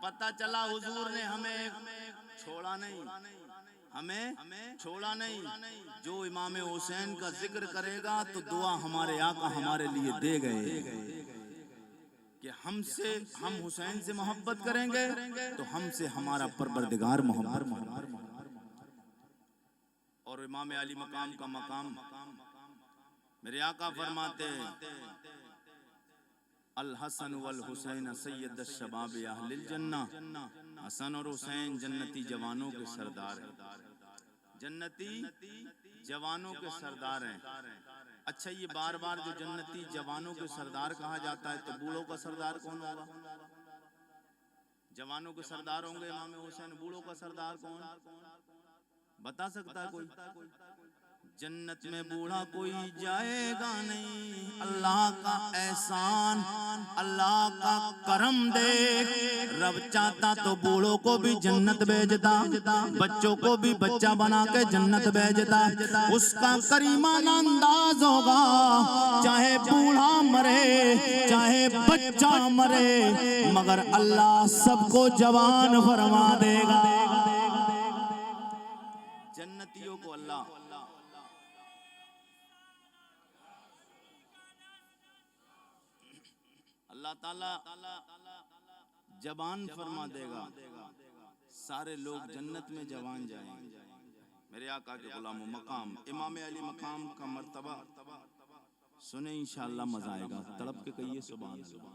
पता चला हुजूर ने हमें छोड़ा नहीं, हमें छोड़ा नहीं। जो इमाम हुसैन का जिक्र करेगा तो दुआ हमारे आका हमारे लिए दे गए कि हम हुसैन से मोहब्बत करेंगे तो हमसे हमारा परवरदिगार मोहब्बत। और इमाम अली मकाम का मकाम मेरे आका फरमाते हैं अल हसन वल हुसैन सैयद शबाब अहलिल जन्ना। हसन और हुसैन जन्नती जवानों के सरदार हैं, जन्नती जवानों के सरदार हैं। अच्छा, ये बार बार जो जन्नती जवानों के सरदार कहा जाता है तो बूढ़ों का सरदार कौन होगा? जवानों के सरदार होंगे इमाम हुसैन, बूढ़ों का सरदार कौन बता सकता है कोई? जन्नत में बूढ़ा कोई जाएगा नहीं, अल्लाह का एहसान, अल्लाह का करम देख। रब चाहता तो बूढ़ों को भी जन्नत भेजता, बच्चों को भी बच्चा बना के जन्नत भेजता। उसका करीमाना अंदाज होगा, चाहे बूढ़ा मरे चाहे बच्चा मरे, मगर अल्लाह सबको जवान फरमा देगा। जन्नतियों को अल्लाह ताला जवान फरमा देगा। सारे लोग जन्नत में जवान जाएंगे। मेरे आका के गुलामों, मकाम इमाम अली मकाम का मर्तबा सुने इंशाअल्लाह मजा आएगा। तड़प के कहिए सुभान अल्लाह।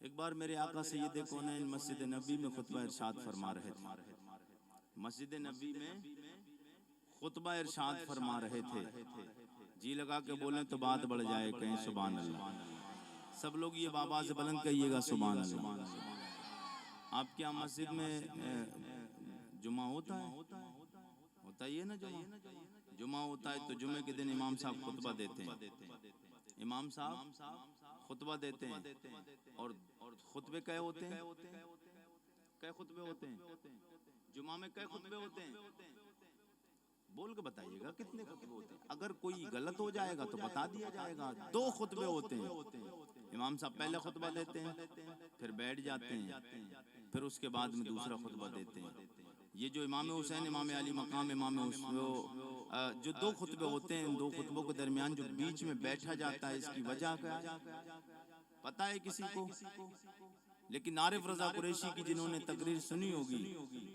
एक बार मेरे आका सैयद कौनैन मस्जिद नबी में खुतबा इरशाद फरमा रहे थे। मस्जिद नबी में खुतबा इरशाद फरमा रहे थे। जी लगा के बोले तो बात बढ़ जाए, कहें सुभान अल्लाह। सब लोग ये बाबा से बुलंद कहिएगा सुभान अल्लाह। आपके यहाँ मस्जिद में जुमा होता ही है ना? जुमा होता है तो जुमे के दिन इमाम साहब खुतबा देते हैं। इमाम साहब खुतबा देते हैं और खुतबे कै होते हैं? कै खुतबे होते हैं? जुमा में कै खुतबे होते हैं? बोल के बताइएगा कितने खुतबे होते हैं। अगर कोई गलत हो जाएगा तो बता दिया जाएगा। 2 खुतबे होते हैं। इमाम साहब पहले खुतबा देते हैं, फिर बैठ जाते हैं, फिर उसके बाद में दूसरा खुतबा देते हैं। ये जो इमाम हुसैन, इमाम अली मकाम, इमाम जो 2 खुतबे होते हैं, 2 खुतबों के दरमियान जो बीच में बैठा जाता है, इसकी वजह क्या है पता है किसी को? लेकिन आरिफ रजा कुरैशी की जिन्होंने तकरीर सुनी होगी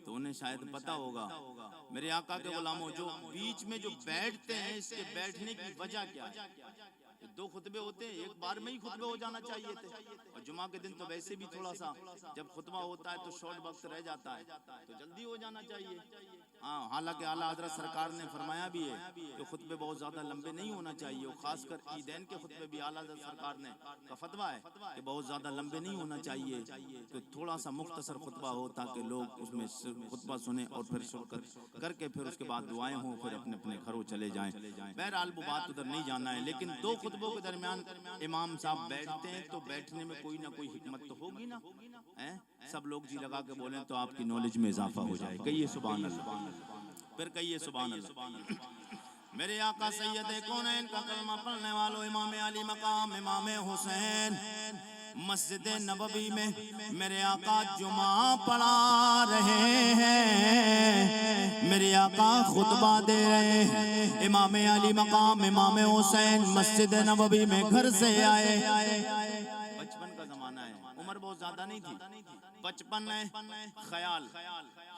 तो उन्हें शायद पता होगा। मेरे आका के गुलामों, जो बीच में जो बैठते हैं, इसके बैठने की वजह क्या है? 2 खुतबे होते हैं, एक बार में ही खुतबे हो जाना चाहिए थे। और जुमा के दिन तो वैसे भी थोड़ा सा जब खुतबा होता है तो शॉर्ट वक्त रह जाता है, तो जल्दी हो जाना चाहिए। हाँ, हालांकि आला हज़रत सरकार ने फरमाया भी है कि खुतबे बहुत ज्यादा लंबे नहीं होना चाहिए। और खासकर ईदैन के खुतबे भी आला हज़रत सरकार ने का फतवा है कि बहुत ज्यादा लंबे नहीं होना चाहिए, तो थोड़ा सा मुख्तसर खुतबा हो ताकि लोग उसमें खुतबा सुने और फिर करके फिर उसके बाद दुआएं हों, फिर अपने अपने घरों चले जाएं। बहरहाल वो बात उधर नहीं जाना है। लेकिन 2 खुतबों के दरमियान इमाम साहब बैठते हैं तो बैठने में कोई ना कोई हिकमत तो होगी ना? सब लोग जी लगा के बोलें तो आपकी नॉलेज में इजाफा हो जाए। कहिए सुभान अल्लाह, फिर कहिए सुभान अल्लाह। मेरे आका सैयद कौनैन का कलमा पढ़ने वालों, इमाम अली मकाम इमाम हुसैन मस्जिद नबवी में मेरे आका जुमा पढ़ा रहे हैं। मेरे आका खुतबा दे रहे हैं। इमाम अली मकाम इमाम हुसैन मस्जिद नबवी में घर से आए। बचपन का जमाना है, उम्र बहुत ज्यादा नहीं थी, बचपन है।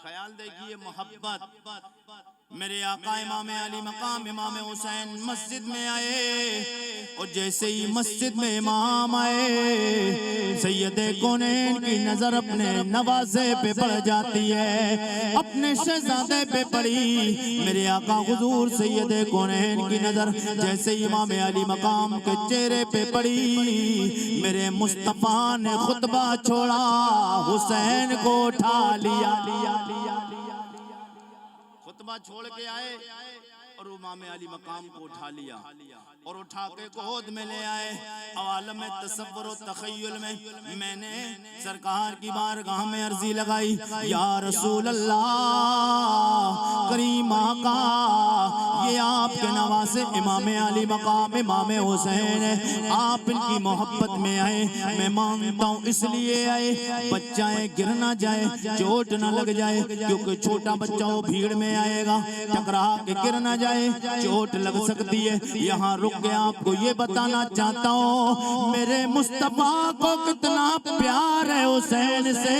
ख्याल देखिए, मोहब्बत। मेरे आका इमाम अली मकाम इमाम हुसैन मस्जिद में आए और जैसे ही मस्जिद में इमाम आए, सैयद कौनैन की नजर अपने नवाजे पे पड़ जाती है, अपने शहजादे पे पड़ी। मेरे आका हुजूर सैयद कौनैन की नजर जैसे इमाम अली मकाम के चेहरे पे पड़ी, मेरे मुस्तफा ने खुतबा छोड़ा, हुसैन को उठा लिया। खुतबा छोड़ के आए और इमाम अली मकाम को उठा लिया और उठा के गोद में ले आए। आलम में तसव्वुर और तखय्युल में मैंने सरकार की बारगाह में अर्जी लगाई, या रसूल अल्लाह, करीम आका, ये आपके नवासे इमाम अली मकाम इमाम हुसैन है, आप इनकी मोहब्बत में आए, मैं मांगता हूँ इसलिए आए, बच्चा है गिर ना जाए, चोट ना लग जाए, क्योंकि छोटा बच्चा हो भीड़ में आएगा, टकरा के गिर ना जाए, चोट लग सकती है। यहाँ रुक के आपको ये बताना चाहता हूँ, मेरे मुस्तफा को कितना प्यार है हुसैन से,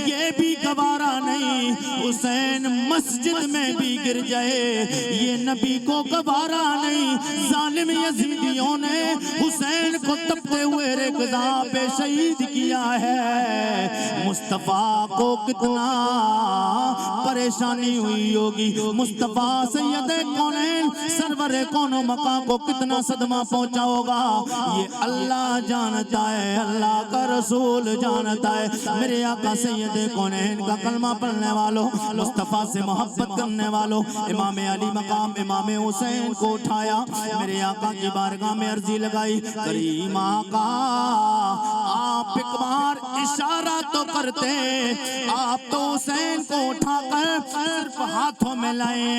ये भी गवारा नहीं हुसैन मस्जिद में भी गिर जाए, ये नबी को गवारा नहीं। जालिम यजीदियों ने हुसैन को तपते हुए रेज़ा पे शहीद किया है, मुस्तफा को कितना परेशानी हुई होगी, मुस्तफा सैयद कौनैन सरवरे कौनो मका को कितना सदमा पहुंचा होगा, ये अल्लाह जानता है, अल्लाह का रसूल जानता है। मेरे आका सैयद कौनैन का कलमा पढ़ने वालों, मुस्तफा से मोहब्बत करने वालों, इमाम अली मकाम इमाम हुसैन को उठाया, मेरे आका की बारगाह में अर्जी लगाई, करीम आका आप एक बार इशारा तो करते, आप तो हुसैन को उठाकर सिर्फ हाथों में लाए,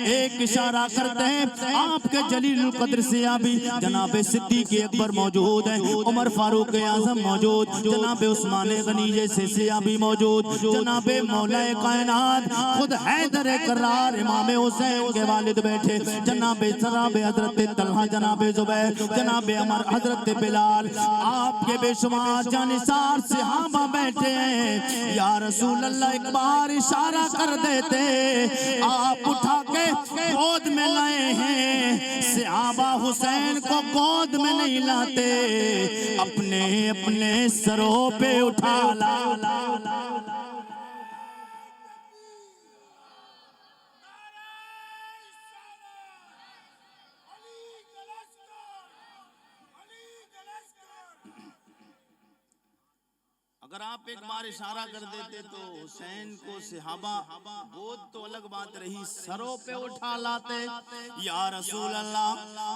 एक इशारा करते, आपके जलीलुल कद्र से अभी जनाब सिद्दीक अकबर मौजूद है, उमर फारूक आजम मौजूद, जनाब उस्मान गनी जैसे से अभी मौजूद, जनाब मौलाए कायनात खुद हैदर करार इमाम हुसैन के वालिद बैठे, जनाब हजरत तलहा, जनाब जुबैर, जनाब अमर, हजरत बिलाल, आपके बेशुमार जानिसार सहाबा बैठे हैं। या रसूल अल्लाह एक बार इशारा कर देते, आप उठा के गोद में लाए हैं, सहाबा हुसैन को गोद में नहीं लाते, अपने अपने सरों पे उठा ला। अगर आप एक बार इशारा कर देते तो हुसैन को सहाबा गोद तो अलग बात रही, सरों पे उठा लाते, या रसूल अल्लाह,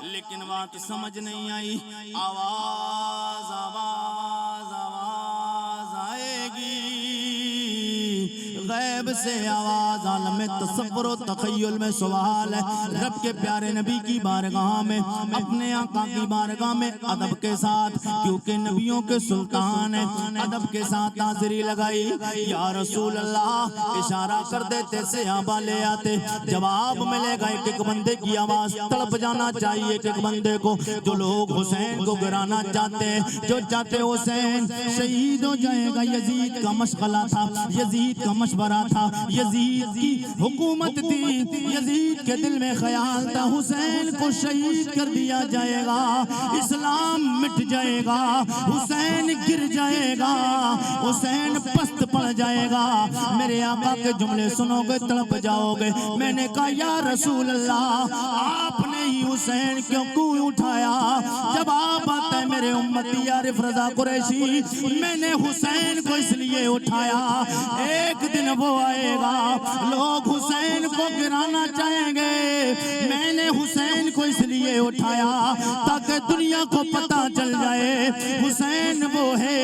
लेकिन बात समझ नहीं आई, आवाज आवाज आवाज आएगी, गैब से आवाज, आलम में तसव्वुर और तखय्युल में सवाल है, रब के प्यारे नबी की बारगाह में, अपने आका की बारगाह में अदब के साथ, क्योंकि नबियों के सुल्तान है, अदब के साथ हाजिरी लगाई, या रसूल अल्लाह इशारा कर देते, सहाबा ले आते, जवाब मिलेगा एक एक बंदे की आवाज तड़प जाना चाहिए, एक एक बंदे को, जो लोग हुसैन को गिराना चाहते हैं, जो चाहते हुसैन शहीद हो जाएगा, यजीद का मशगला था, यजीद का मशवरा था, यजीद की हुकूमत थी, यजीद के दिल में ख्याल था हुसैन को शहीद कर दिया जाएगा, इस्लाम मिट जाएगा, हुसैन गिर जाएगा, हुसैन पस्त पड़ जाएगा। मेरे आका के जुमले सुनोगे तड़प जाओगे। मैंने कहा या रसूल अल्लाह, आपने ही हुसैन क्यों उठाया? जब आप आते हैं मेरे उम्मती आरिफ रजा कुरैशी, मैंने हुसैन को इसलिए उठाया, एक दिन वो आएगा लोग हुसैन को गिराना चाहेंगे, मैंने हुसैन को इसलिए उठाया ताकि दुनिया को पता चल जाए हुसैन वो है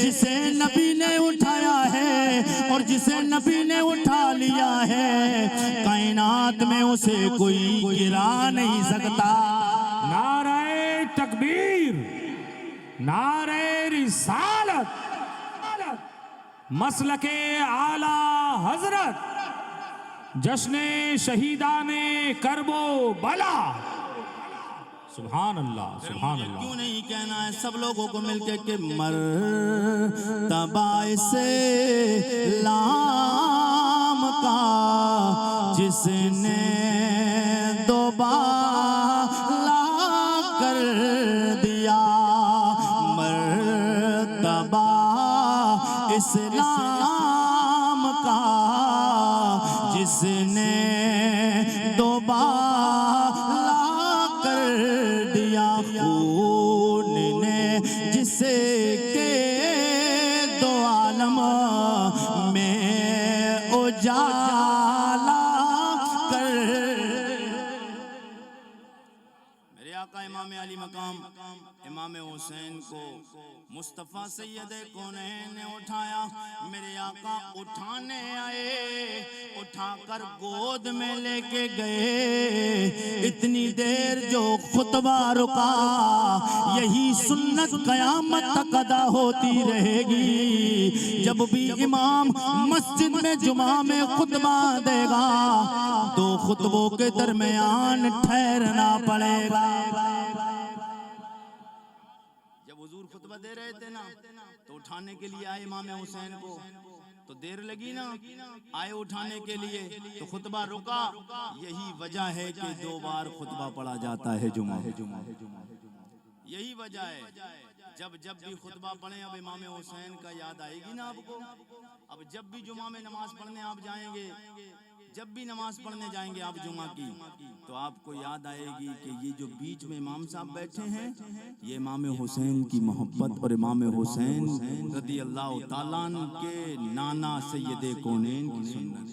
जिसे नबी ने उठाया है, और जिसे नबी ने उठा लिया है कायनात में उसे कोई गिरा नहीं सकता। नारे तकबीर, नारे रिसालत, मसलके आला हजरत, जश्ने शहीदाने करबो बला। सुभान अल्लाह, सुभान अल्लाह। क्यों नहीं कहना है सब लोगों को मिलके कि मर्तबा से लाम का जिसने दोबारा कर दिया, मर्तबा इस्लाम का जिसने दोबारा कर दिया, खून ने जिसे के दो आलम में उजाला कर इमाम हुसैन को मुस्तफ़ा सैयद कौनैन ने उठाया। मेरे आका उठाने आए, उठाकर गोद में लेके गए। इतनी देर जो खुतबा रुका, यही सुन्नत कयामत तक अदा होती रहेगी। जब भी इमाम मस्जिद में जुमा में खुतबा देगा, दो खुतबों के दरमियान ठहरना पड़ेगा। जब हुजूर खुतबा दे रहे थे ना, तो उठाने के लिए आए इमाम हुसैन को, तो देर लगी ना, आए उठाने के लिए, तो खुतबा रुका। यही वजह है कि 2 बार खुतबा पढ़ा जाता है जुमा। यही वजह है। जब भी खुतबा पढ़े, अब इमाम हुसैन का याद आएगी ना आपको। अब जब भी जुमा में नमाज पढ़ने आप जाएंगे, जब भी नमाज पढ़ने जाएंगे आप जुमा की, तो आपको याद आएगी कि ये जो बीच में इमाम साहब बैठे हैं, ये इमाम हुसैन की मोहब्बत और इमाम हुसैन रदी अल्लाह ताला अन्हु के नाना सैयद कौनैन की सुन्नत।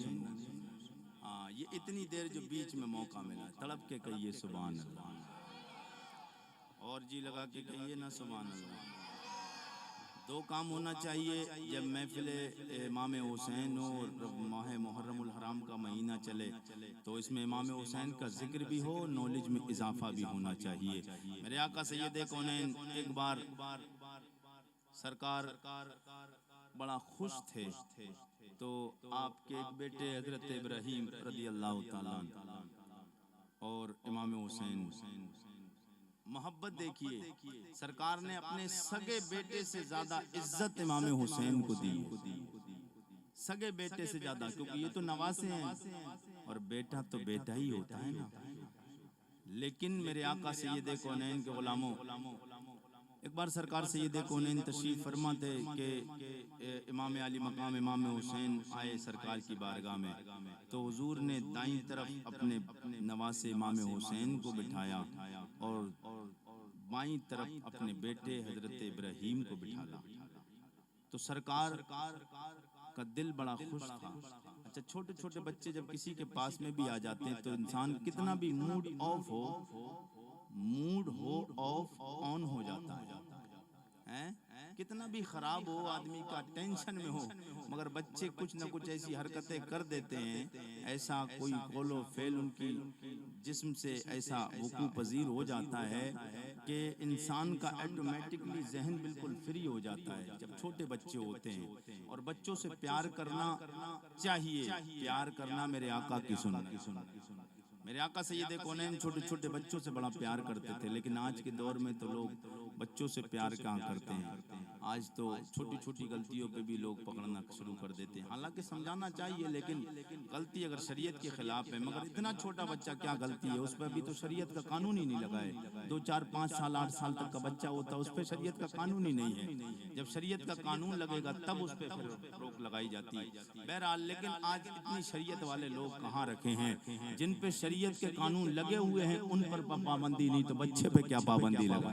हाँ, ये इतनी देर जो बीच में मौका मिला, तड़प के कहिए सुभान अल्लाह, और जी लगा के कहिए ना सुभान अल्लाह। 2 काम होना चाहिए जब महफिल इमाम हुसैन और माह मुहर्रमुल हराम का महीना चले, तो इसमें इमाम हुसैन का जिक्र भी हो, नॉलेज में इजाफा भी होना चाहिए। मेरे आका सैयद कौनैन एक बार सरकार बड़ा खुश थे, तो आपके एक बेटे हजरत इब्राहिम रदी अल्लाह ताला और इमाम हुसैन, मोहब्बत देखिए, सरकार ने अपने सगे बेटे से ज्यादा इज्जत इमाम हुसैन को दी। सगे बेटे से ज्यादा, क्योंकि ये तो नवासे हैं और बेटा तो बेटा ही होता है ना। लेकिन मेरे आका सैयद कौनैन के गुलामों, एक बार सरकार सैयद कौनैन तशरीफ फरमा थे कि इमाम अली मकाम इमाम हुसैन आए सरकार की बारगाह में, तो हुजूर ने दाईं तरफ अपने नवासे इमाम हुसैन को बिठाया और बाईं तरफ अपने बेटे हजरत इब्राहिम को बिठाया। तो सरकार का दिल बड़ा खुश था। अच्छा, छोटे छोटे बच्चे जब किसी के पास में भी आ जाते हैं, तो इंसान कितना भी मूड ऑफ ऑन हो जाता है, कितना भी खराब हो आदमी का, टेंशन में हो, मगर बच्चे कुछ न कुछ ऐसी हरकतें कर देते हैं, ऐसा कोई कौलो फेल उनकी जिस्म से ऐसा वकू पजीर हो जाता है कि इंसान का ऑटोमेटिकली जहन बिल्कुल फ्री हो जाता है। जब छोटे बच्चे होते हैं, और बच्चों से प्यार करना चाहिए, प्यार करना मेरे आका की सुन्नत। मेरे आका सैयद कौनैन छोटे छोटे बच्चों से बड़ा प्यार करते थे, लेकिन आज के दौर में तो लोग बच्चों से प्यार कहाँ करते हैं। आज तो छोटी छोटी गलतियों पे भी लोग पकड़ना शुरू कर देते हैं। हालांकि समझाना चाहिए, लेकिन गलती अगर शरीयत के खिलाफ है, मगर इतना छोटा बच्चा क्या गलती है, उस पर भी तो शरीयत का कानून ही नहीं लगा है। 2, 4, 5 साल 8 साल तक का बच्चा होता है, उस पर शरीयत का कानून ही नहीं है। जब शरीयत का कानून लगेगा तब उस पर फिर रोक लगाई जाती है। बहरहाल, लेकिन आज इतनी शरीयत वाले लोग कहाँ रखे हैं, जिन पे शरीयत के कानून लगे हुए हैं उन पर पाबंदी नहीं, तो बच्चे पे क्या पाबंदी लगा।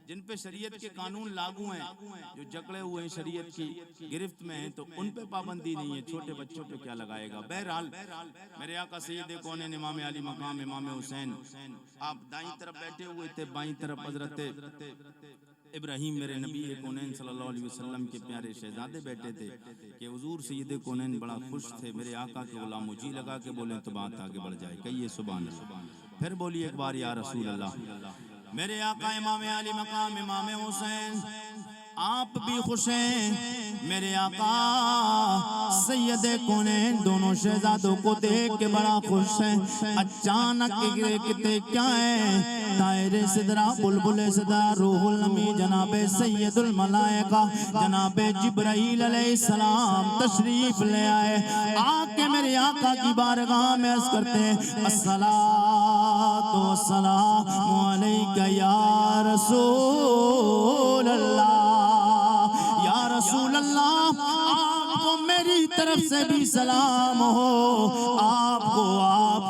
जिन पे शरीयत के कानून लागू हैं, जो जकड़े हुए हैं शरीयत की गिरफ्त में हैं, तो उन पे पाबंदी नहीं है, छोटे बच्चों पे क्या लगाएगा। बहरहाल, मेरे आका सैयद कौनैन इमाम अली मकाम इमाम हुसैन, आप दाईं तरफ बैठे हुए थे, बाईं तरफ हजरत इब्राहिम मेरे नबी कौनैन सल्लल्लाहु अलैहि वसल्लम के प्यारे शहजादे बैठे थे कि हुजूर सैयद कौनैन बड़ा खुश थे। मेरे आका के गुलाम मुझी लगा के बोले तो बात आगे बढ़ जाए, कहिए सुभान अल्लाह। फिर बोलिए एक बार या रसूल अल्लाह। मेरे आका इमाम अली मकाम इमाम हुसैन, आप भी खुश हैं। मेरे आका सैयद कौनैन दोनों शहजादों को देख के बड़ा खुश हैं। अचानक देखते क्या है, तायरे सिदरा बुलबुल सिदरा रूहुल अमी जनाबे सैयदुल मलाइका जनाबे जिब्राइल अलैहिस्सलाम तशरीफ ले आए। आके मेरे आका की बारगाह में अर्ज़ करते हैं, अस्सलातु वस्सलामु अलैका या रसूल अल्लाह, या रसूल अल्लाह, आपको मेरी तरफ से भी सलाम हो, आपको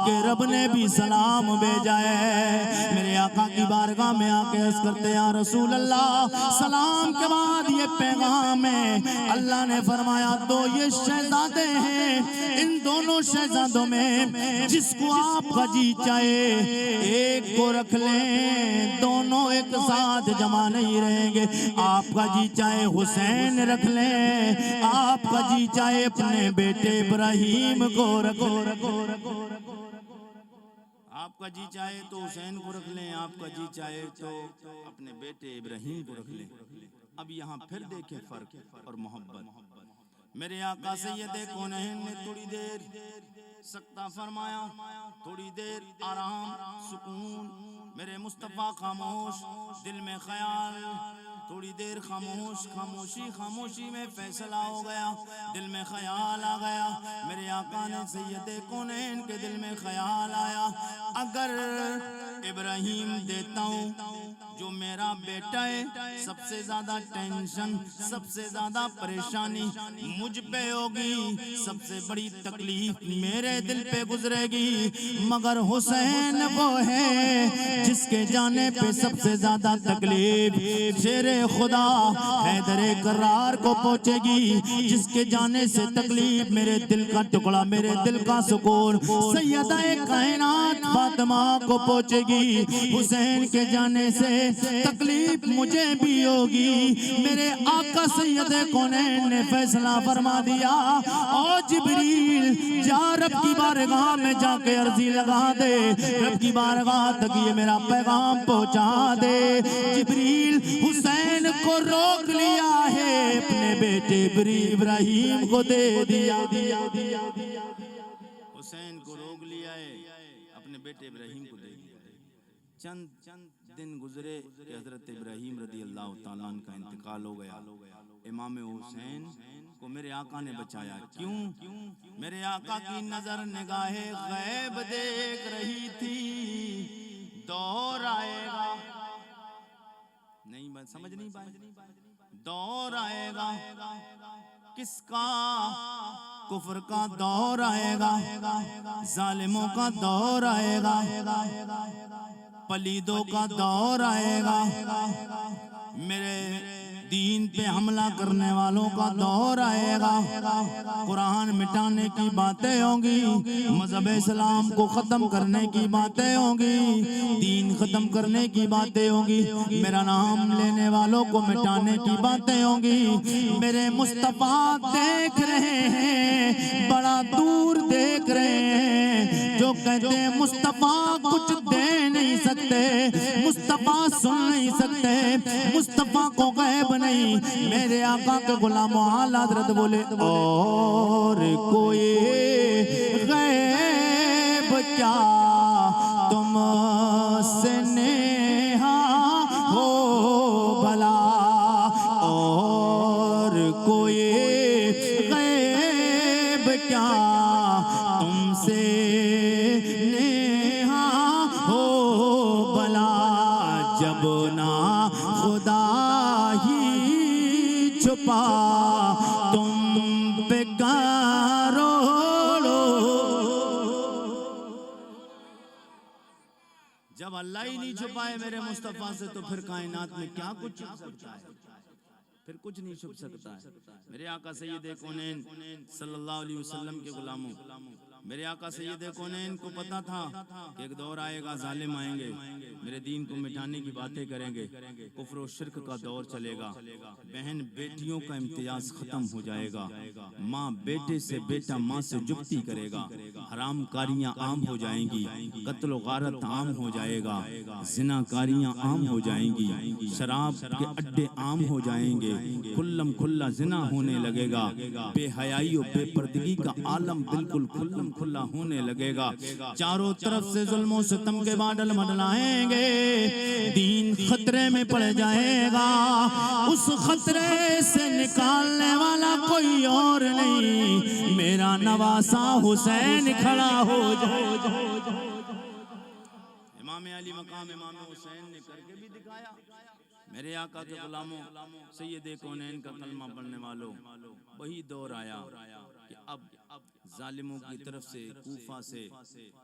आपके रब ने भी सलाम भेजा है। मेरे आका की बारगाह में आके अर्ज करते हैं, या रसूल अल्लाह, सलाम के बाद ये पैगाम है। अल्लाह ने फरमाया तो ये शहजादे हैं, इन दोनों शहजादों में जिसको आपका जी चाहे एक को रख लें, दोनों एक साथ जमा नहीं रहेंगे। आपका जी चाहे हुसैन रख लें, आपका जी चाहे अपने बेटे इब्राहिम को रखो। आपका जी चाहे तो हुसैन को रख लें, आपका जी चाहे तो अपने बेटे इब्राहिम को रख लें। अब यहाँ फिर देखें फर्क और मोहब्बत। मेरे आका सैयदे कौनैन ने थोड़ी देर सकता फरमाया, थोड़ी देर आराम सुकून। मेरे मुस्तफ़ा खामोश, दिल में ख्याल, थोड़ी देर खामोश, खामोशी में फैसला हो गया, दिल में ख्याल आ गया। मेरे आका ने सैयदे कौनैन के दिल में ख्याल आया, अगर इब्राहिम देता हूँ जो मेरा बेटा है, सबसे ज्यादा टेंशन, सबसे ज्यादा परेशानी मुझ पे होगी, सबसे बड़ी तकलीफ मेरे दिल पे गुजरेगी। मगर हुसैन वो है जिसके जाने पे सबसे ज्यादा तकलीफ शेरे खुदा हैदरे करार को पहुंचेगी, जिसके जाने से तकलीफ मेरे दिल का टुकड़ा, मेरे दिल का सुकून सैयदा कायनात फातिमा को पहुंचेगी। हुसैन के जाने से तकलीफ मुझे भी होगी। मेरे आका सैयदे कौनैन ने फैसला फरमा दिया, और जिब्रील जा रब की बारगाह में जाके अर्जी लगा दे, रब की बारगाह तक ये मेरा पैगाम पहुंचा दे। जिब्रील हुसैन को रोक लिया है, अपने बेटे इब्राहिम को दे दिया। हुसैन को रोक लिया है, अपने बेटे इब्राहिम को दे दिया। चंद दिन गुजरे कि हजरत इब्राहिम रदी अल्लाह ताला अन्हु का इंतकाल हो गया। इमाम हुसैन को मेरे आका ने बचाया। क्यों? मेरे आका की नजर निगाहे गैब देख रही थी, दौर आएगा, नहीं समझ नहीं पाए, दौर आएगा किसका? कुफर का दौर आएगा, जालिमों का दौर आएगा, पलीदों का दौर आएगा, मेरे दीन पे हमला करने वालों का दौर आएगा, कुरान मिटाने की बातें होंगी, मजहब इस्लाम को खत्म करने की बातें होंगी, दीन खत्म करने की बातें होंगी, मेरा नाम लेने वालों को मिटाने की बातें होंगी। मेरे मुस्तफा देख रहे हैं, बड़ा दूर देख रहे हैं, जो कहते हैं मुस्तफा कुछ दे नहीं सकते, मुस्तफा सुन नहीं सकते, मुस्तफा को गैब नहीं। मेरे आका के गुलाम आला हज़रत बोले, और कोई गैब क्या तुमसे नेहा हो भला, और कोई गैब क्या तुमसे नेहा हो भला, जब ना खुदा ही छुपा तुम पे करो लो। जब अल्लाह ही नहीं छुपाए मेरे मुस्तफा से, तो फिर कायनात में क्या कुछ छुप सकता है? फिर कुछ नहीं छुप सकता है। मेरे आका सैयदे कौनैन सल्लल्लाहु अलैहि वसल्लम के गुलामों, मेरे आका सैयदे कौनैन को पता था कि एक दौर आएगा, जालिम आएंगे, मेरे दीन को मिटाने की बातें करेंगे, कुफ्र और शिर्क का दौर चलेगा, बहन बेटियों का इम्तियाज खत्म हो जाएगा, माँ बेटे से, बेटा माँ से जुब्ती करेगा, हराम कारियाँ आम हो जाएंगी, कत्ल गारत आम हो जाएगा, जिनाकारियाँ आम हो जाएंगी, शराब के अड्डे आम हो जाएंगे, खुल्लम खुल्ला जिना होने लगेगा, बेहयाई और बेपर्दगी का आलम बिल्कुल खुल्लम खुल्ला होने लगेगा, चारों तरफ से जुल्मों सितम के बादल मंडलाएंगे, दीन खतरे में पड़ जाएगा, उस खतरे से निकालने वाला कोई और नहीं, मेरा नवासा हुसैन खड़ा हो जाए। इमाम अली मकाम इमाम हुसैन ने करके भी दिखाया। मेरे आका के गुलामों, सैयदे कौनैन का कलमा पढ़ने वालों, वही दौर आया कि अब जालिमों की तरफ से, कूफा से,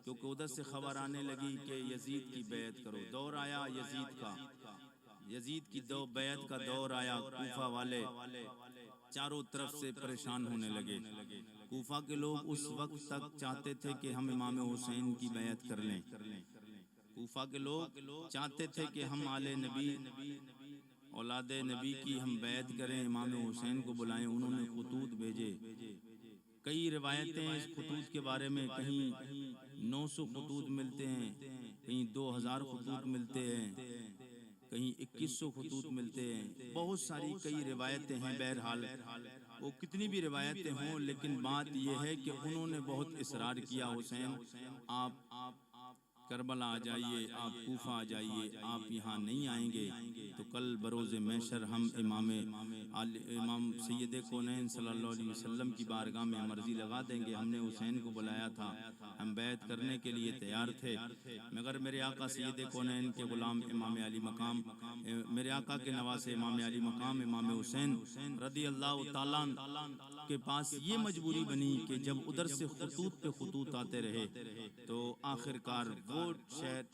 क्योंकि उधर से खबर आने लगी कि यजीद की बैत करो। दौर आया यजीद का, यजीद की बैत का दौर आया। कूफा वाले चारों तरफ से परेशान होने लगे। कूफा के लोग उस वक्त तक चाहते थे कि हम इमाम हुसैन की बैत कर लें। कूफा के लोग चाहते थे कि हम आले नबी, औलादे नबी की हम बैत करें, इमाम हुसैन को बुलाएं। उन्होंने खतूत भेजे। कई रिवायतें इस खतूत के बारे में, कहीं 900 खतूत मिलते हैं, कहीं 2000 खतूत मिलते हैं, कहीं 2100 खतूत मिलते हैं। बहुत सारी कई रिवायतें हैं। बहरहाल वो कितनी भी रिवायतें हों, लेकिन बात यह है कि उन्होंने बहुत इसरार किया, हुसैन आप करबला आ जाइए, आप कूफा आ जाइए, आप यहाँ नहीं आएंगे तो कल बरोज़े महशर हम इमाम सैयद कौनैन सल्लल्लाहु अलैहि वसल्लम की बारगाह में मर्जी लगा देंगे। हमने हुसैन को बुलाया था, हम बैत करने के लिए तैयार थे, मगर मेरे आका सैयद कौनैन के गुलाम इमाम अली मकाम, मेरे आका के नवासे इमाम अली मकाम इमाम हुसैन रदी अल्लाह ताला के पास ये मजबूरी बनी कि जब उधर से खतूत पे खतूत आते रहे तो आखिरकार वो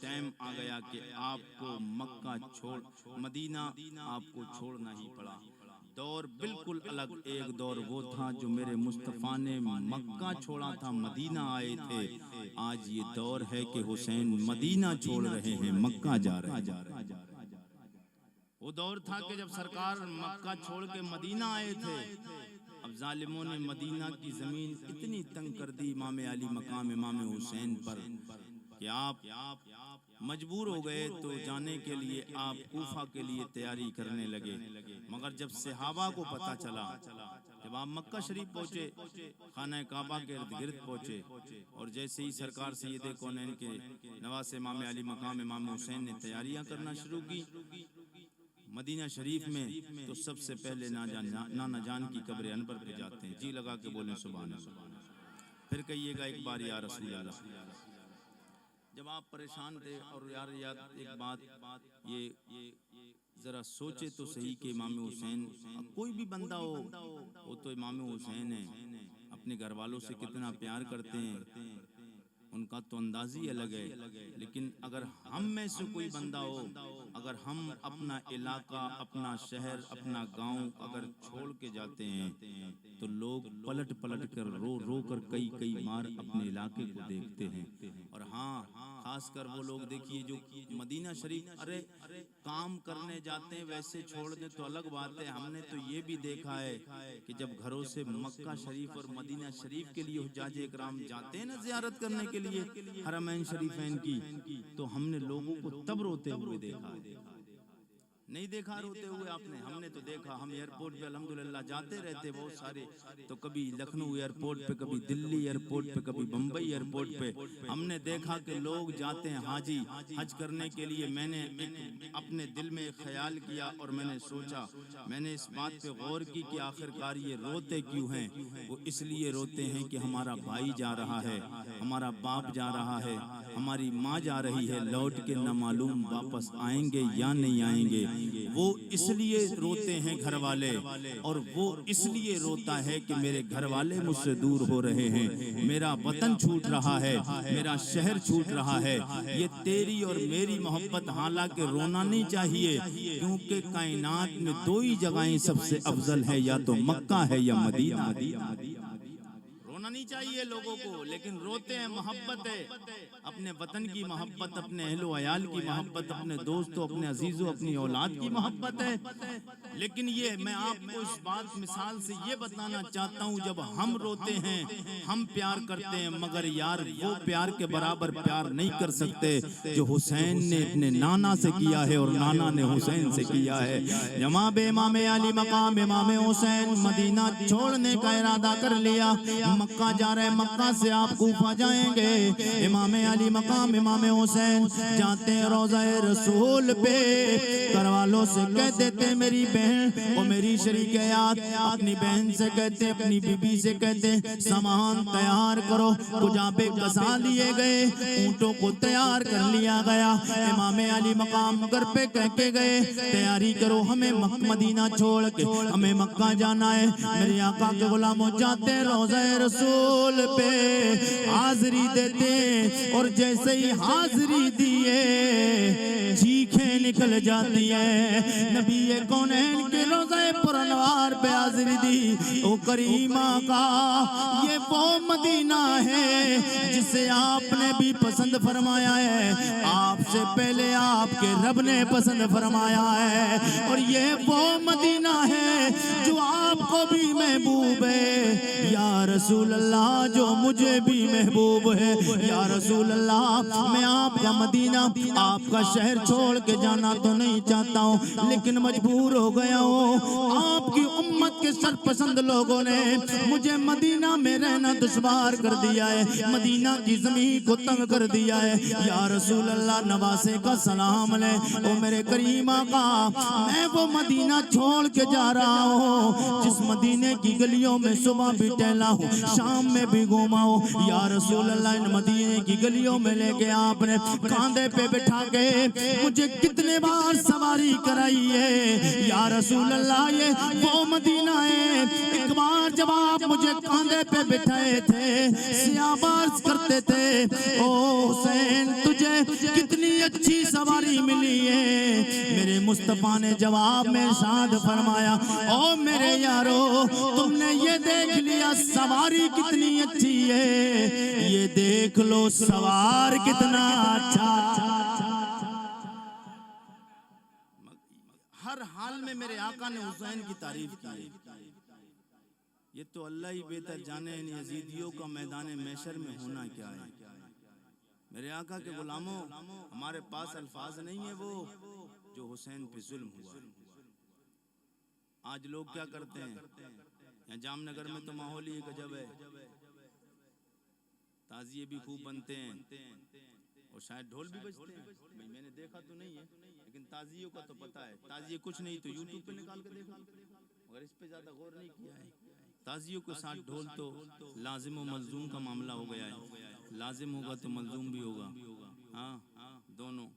टाइम आ गया कि आपको मक्का छोड़, मदीना आपको छोड़ना ही पड़ा। दौर बिल्कुल अलग। एक दौर वो था जो मेरे मुस्तफ़ा ने मक्का छोड़ा था, मदीना आए थे। आज ये दौर है कि हुसैन मदीना छोड़ रहे हैं, मक्का जा रहे हैं। वो दौर था कि जब सरकार मक्का छोड़ के मदीना आए थे। अब जालिमों ने मदीना की ज़मीन इतनी तंग कर दी इमाम अली मकाम इमाम हुसैन पर कि आप मजबूर हो गए तो जाने के लिए आप कूफा के लिए तैयारी करने लगे। मगर जब सहाबा को पता चला, जब आप मक्का शरीफ पहुँचे, खाना काबा के इर्द गिर्द पहुँचे, और जैसे ही सरकार सैयद कौनैन के नवासे इमाम अली मकाम इमाम हुसैन ने तैयारियाँ करना शुरू की मदीना शरीफ में, तो सबसे पहले नाना जान की कब्र अनबर पे जाते हैं। जी लगा के बोलें सुभान अल्लाह। फिर कहिएगा एक बार या रसूल अल्लाह। जब आप परेशान थे, और यार एक बात ये जरा सोचे तो सही कि इमाम हुसैन, कोई भी बंदा हो वो तो इमाम हुसैन है, अपने घर वालों से कितना प्यार करते हैं, उनका तो अंदाज़ी अलग है। लेकिन अगर हम में से कोई बंदा हो, अगर हम अपना इलाका, अपना शहर, अपना गांव अगर छोड़ के जाते हैं तो लोग पलट पलट कर रो कर कई बार अपने इलाके को देखते हैं। और हाँ, खासकर वो लोग देखिए जो मदीना शरीफ, अरे काम करने जाते हैं, वैसे छोड़ दें तो अलग बात है। हमने तो ये भी देखा है कि जब घरों से मक्का शरीफ और मदीना शरीफ के लिए हुज्जाज इकराम जाते हैं ना जियारत करने के लिए हरमैन शरीफैन की, तो हमने लोगों को तब रोते हुए देखा। नहीं देखा रोते हुए आपने? हमने तो देखा। हम एयरपोर्ट पे अल्हम्दुलिल्लाह जाते रहते बहुत सारे, तो कभी लखनऊ एयरपोर्ट पे, कभी दिल्ली एयरपोर्ट पे, कभी बम्बई एयरपोर्ट पे हमने देखा कि लोग जाते हैं हाजी हज करने के लिए। मैंने एक अपने दिल में एक ख्याल किया और मैंने सोचा, मैंने इस बात पे गौर की कि आखिरकार ये रोते क्यों हैं। वो इसलिए रोते हैं कि हमारा भाई जा रहा है, हमारा बाप जा रहा है, हमारी माँ जा रही है, लौट के न मालूम वापस आएंगे या नहीं आएंगे। वो इसलिए रोते हैं घर वाले, और वो इसलिए रोता है कि मेरे घर वाले मुझसे दूर हो रहे हैं, मेरा वतन छूट रहा है, मेरा शहर छूट रहा है। ये तेरी और मेरी मोहब्बत, हालांकि रोना नहीं चाहिए, क्योंकि कायनात में दो ही जगहें सबसे अफजल है, या तो मक्का है या मदीना। रोना नहीं चाहिए लोगों को, लेकिन रोते हैं, मोहब्बत है, अपने वतन की मोहब्बत, अपने अहलो अयाल की मोहब्बत, अपने दोस्तों, अपने अजीजों, अपनी औलाद की मोहब्बत है। लेकिन ये मैं आपको इस बात मिसाल से ये बताना चाहता हूँ, जब हम रोते हैं, हम प्यार करते हैं, मगर यार वो प्यार के बराबर प्यार नहीं कर सकते जो हुसैन ने अपने नाना से किया है और नाना ने हुसैन से किया है। जनाब इमाम अली मकाम इमाम हुसैन मदीना छोड़ने का इरादा कर लिया, मक्का जा रहे, मक्का से आप कूफा जाएंगे। इमाम अली मकाम इमाम हुसैन जाते रोज़ा रसूल पे, करवालों से कह देते मेरी बहन और मेरी शरीकयात अपनी बहन से कहते, अपनी बीबी से कहते सामान तैयार करो। कुजाबे कसा लिए गए, ऊंटों को तैयार कर लिया गया। इमाम अली मकाम घर पे कह के गए तैयारी करो, हमें मदीना छोड़ के हमें मक्का जाना है। मेरे आका के गुलामों जाते रोज़े रसूल पे हाजिरी देते और जैसे ही हाजिरी दिए चीखें निकल जाती है। नबी कौनैन के रोज़े पुरनवार पे हाजिरी दी। ओ करीमा का ये वो मदीना है जिसे आपने भी पसंद फरमाया है, आपसे पहले आपके रब ने पसंद फरमाया है। और ये वो मदीना है जो आपको भी महबूब है या रसूल अल्लाह, जो मुझे भी महबूब है या रसूल अल्लाह। मैं आपका मदीना, आपका शहर छोड़ के जाना तो नहीं चाहता हूँ, लेकिन मजबूर हो गया हूँ। आपकी उम्मत के सरपसंद लोगों ने मुझे मदीना में रहना दुश्वार कर दिया है, मदीना की जमीन को तंग कर दिया है या रसूल अल्लाह। नवासे का सलाम ले ओ मेरे करीमा का, मैं वो मदीना छोड़ के जा रहा हूँ जिस मदीने की गलियों में सुबह भी टहला हूँ, शाम में भी घूमा हूँ या रसूल अल्लाह। इन मदीने की गलियों में लेके आपने कांधे पे बिठा के मुझे कितने बार सवारी कराई है या रसूल अल्लाह। ये वो मदीना है, एक बार जब आप मुझे कांधे पे बिठाए थे, सियाबाज करते थे, ओ हुसैन तुझे कितनी अच्छी सवारी मिली है। मेरे मुस्तफा ने जवाब में इरशाद फरमाया, ओ मेरे यारो तुमने ये देख लिया सवारी कितनी अच्छी है, ये देख लो सवार कितना अच्छा। हर हाल में मेरे आका ने हुसैन की तारीफ की। ये तो अल्लाह ही बेहतर जाने इन यजीदियों का मैदान महशर में होना क्या है। मेरे आका के गुलामों, हमारे पास अल्फाज नहीं है वो जो हुसैन पे जुल्म हुआ। आज लोग क्या करते हैं, यहाँ जामनगर में तो माहौल ही गजब है, ताजिए भी खूब बनते हैं और शायद ढोल भी बजते हैं। मैंने देखा तो नहीं है, लेकिन ताजियों का तो पता है। ताजिए कुछ नहीं तो यूट्यूब पे निकाल के देखा, मगर इस पे ज्यादा गौर नहीं किया है। ताजियों के साथ ढोल तो लाजिम और मलजूम का मामला हो गया है, लाजिम होगा तो मलजूम भी होगा, हाँ दोनों।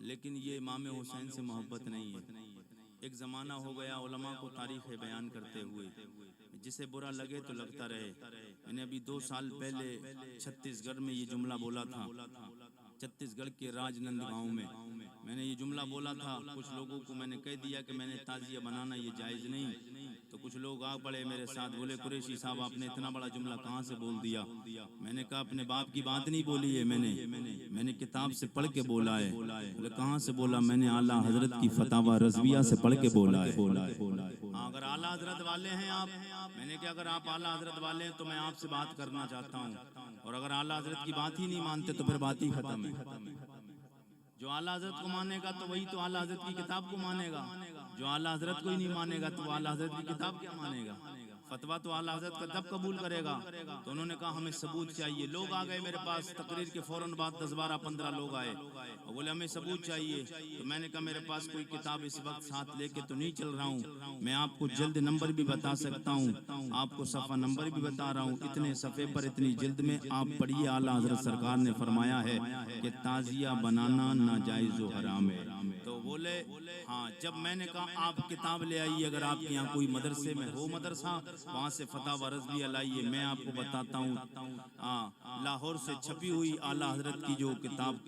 लेकिन ये इमाम हुसैन से मोहब्बत नहीं है। एक ज़माना हो गया उलमा को तारीख़ बयान करते हुए, जिसे बुरा लगे तो लगता रहे। मैंने अभी 2 साल पहले छत्तीसगढ़ में ये जुमला बोला था, छत्तीसगढ़ के राजनंद गांव में मैंने ये जुमला बोला था। कुछ लोगों को मैंने कह दिया कि मैंने ताजिया बनाना ये जायज़ नहीं, तो कुछ लोग आ पड़े मेरे साथ, बोले कुरैशी साहब आपने इतना बड़ा जुमला कहाँ से बोल दिया। मैंने कहा अपने बाप की बात नहीं बोली है, मैंने किताब से पढ़ के बोला है। बोले कहाँ से बोला, मैंने आला हजरत की फतावा रज़विया से पढ़ के बोला है। हाँ, अगर आला हजरत वाले हैं आप, मैंने कहा अगर आप आला हजरत वाले हैं तो मैं आपसे बात करना चाहता हूँ, और अगर आला हजरत की बात ही नहीं मानते तो फिर बात ही खत्म है। जो आला हजरत को मानेगा तो वही तो आला हजरत की किताब को मानेगा, जो आला हजरत को ही नहीं मानेगा तो आला हजरत की किताब क्या मानेगा। फतवा तो आला हजरत का जब कबूल करेगा। तो उन्होंने कहा हमें सबूत चाहिए। लोग आ गए मेरे पास, तकरीर के फौरन बाद 10, 12, 15 लोग आए और बोले हमें सबूत चाहिए। तो मैंने कहा मेरे पास कोई किताब इस वक्त साथ लेके तो नहीं चल रहा हूँ, मैं आपको जल्द नंबर भी बता सकता हूँ, आपको सफ़ा नंबर भी बता रहा हूँ। इतने सफ़े पर इतनी जल्द में आप पढ़िए, आला हजरत सरकार ने फरमाया है कि ताजिया बनाना नाजायज़ व हराम है। तो बोले हाँ। जब मैंने कहा आप किताब ले आइए, अगर आपके यहाँ कोई मदरसे में हो मदरसा, वहाँ से फतावा रज़विया लाइए, मैं आपको बताता हूँ। लाहौर से छपी हुई आला हजरत की जो किताब